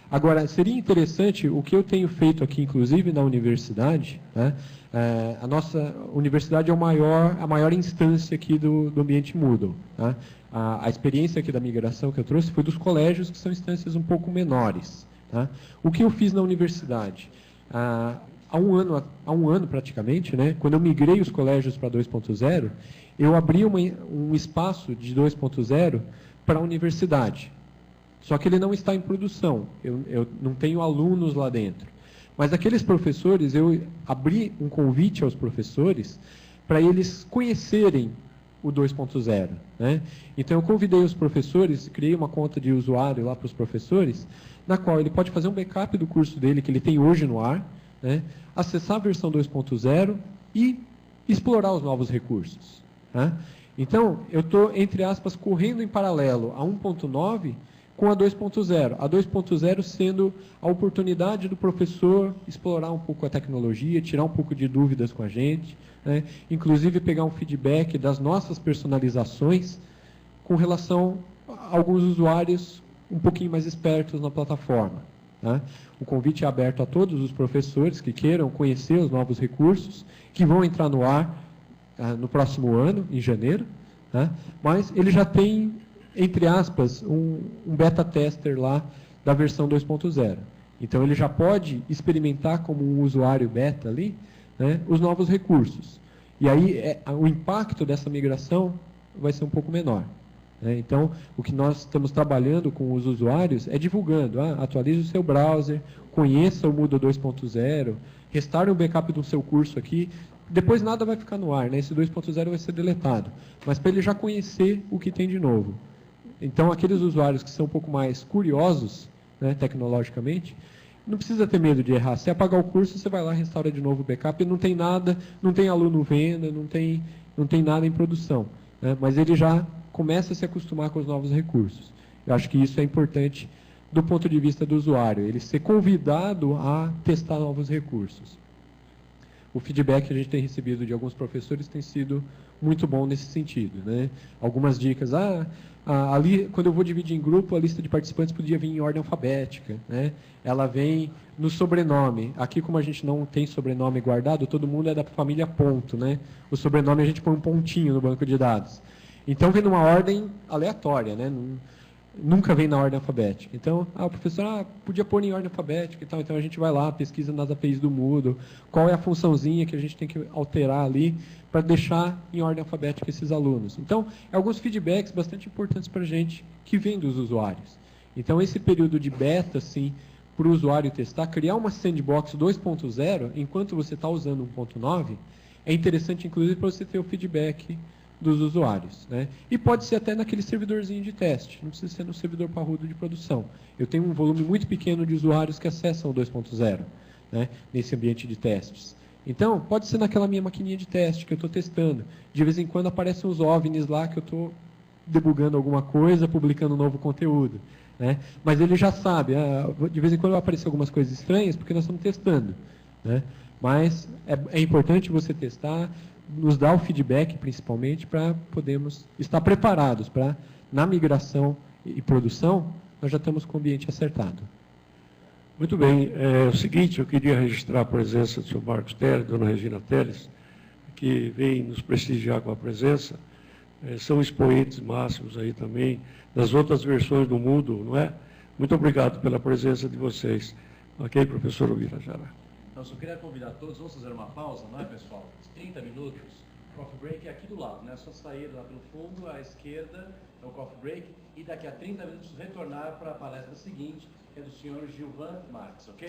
Agora, seria interessante, o que eu tenho feito aqui, inclusive na universidade, né? A nossa universidade é a maior instância aqui do ambiente Moodle. Tá? A experiência aqui da migração que eu trouxe foi dos colégios, que são instâncias um pouco menores. Tá? O que eu fiz na universidade? Há um ano praticamente, né, quando eu migrei os colégios para 2.0, eu abri um espaço de 2.0 para a universidade. Só que ele não está em produção, eu não tenho alunos lá dentro. Mas aqueles professores, eu abri um convite aos professores para eles conhecerem o 2.0. Né? Então, eu convidei os professores, criei uma conta de usuário lá para os professores, na qual ele pode fazer um backup do curso dele, que ele tem hoje no ar, né? Acessar a versão 2.0 e explorar os novos recursos. Né? Então, eu estou, entre aspas, correndo em paralelo a 1.9 com a 2.0. A 2.0 sendo a oportunidade do professor explorar um pouco a tecnologia, tirar um pouco de dúvidas com a gente, né? Inclusive pegar um feedback das nossas personalizações com relação a alguns usuários um pouquinho mais espertos na plataforma. Tá? O convite é aberto a todos os professores que queiram conhecer os novos recursos, que vão entrar no ar no próximo ano, em janeiro, tá? Mas ele já tem, entre aspas, um beta tester lá da versão 2.0. Então, ele já pode experimentar como um usuário beta ali, né, os novos recursos. E aí, o impacto dessa migração vai ser um pouco menor. Né? Então, o que nós estamos trabalhando com os usuários é divulgando. Atualize o seu browser, conheça o Moodle 2.0, restaure um backup do seu curso aqui. Depois nada vai ficar no ar, né? Esse 2.0 vai ser deletado. Mas para ele já conhecer o que tem de novo. Então, aqueles usuários que são um pouco mais curiosos, né, tecnologicamente, não precisa ter medo de errar. Se apagar o curso, você vai lá, restaura de novo o backup, não tem nada, não tem aluno venda, não tem nada em produção. Né? Mas ele já começa a se acostumar com os novos recursos. Eu acho que isso é importante do ponto de vista do usuário, ele ser convidado a testar novos recursos. O feedback que a gente tem recebido de alguns professores tem sido muito bom nesse sentido. Né? Algumas dicas, ali, quando eu vou dividir em grupo, a lista de participantes podia vir em ordem alfabética. Né? Ela vem no sobrenome. Aqui, como a gente não tem sobrenome guardado, todo mundo é da família ponto. Né? O sobrenome a gente põe um pontinho no banco de dados. Então, vem numa ordem aleatória, né? Nunca vem na ordem alfabética. Então, o professor podia pôr em ordem alfabética e tal. Então, a gente vai lá, pesquisa nas APIs do Moodle, qual é a funçãozinha que a gente tem que alterar ali para deixar em ordem alfabética esses alunos. Então, alguns feedbacks bastante importantes para a gente que vêm dos usuários. Então, esse período de beta, assim, para o usuário testar, criar uma sandbox 2.0, enquanto você está usando 1.9, é interessante, inclusive, para você ter o feedback dos usuários. Né? E pode ser até naquele servidorzinho de teste, não precisa ser no servidor parrudo de produção. Eu tenho um volume muito pequeno de usuários que acessam o 2.0, né, nesse ambiente de testes. Então, pode ser naquela minha maquininha de teste que eu estou testando. De vez em quando aparecem uns OVNIs lá que eu estou debugando alguma coisa, publicando um novo conteúdo. Né? Mas ele já sabe, de vez em quando vai aparecer algumas coisas estranhas porque nós estamos testando. Né? Mas é importante você testar, nos dar o feedback, principalmente, para podermos estar preparados para, na migração e produção, nós já estamos com o ambiente acertado. Muito bem. É o seguinte, eu queria registrar a presença do senhor Marcos Teles, dona Regina Teles, que vem nos prestigiar com a presença. São expoentes máximos aí também, das outras versões do Moodle, não é? Muito obrigado pela presença de vocês. Ok, professor Ubirajara? Então, só queria convidar todos, vamos fazer uma pausa, não é, pessoal? 30 minutos. Coffee break é aqui do lado, né? Só sair lá pelo fundo, à esquerda, é o coffee break, e daqui a 30 minutos retornar para a palestra seguinte, que é do senhor Gilvan Marques, ok?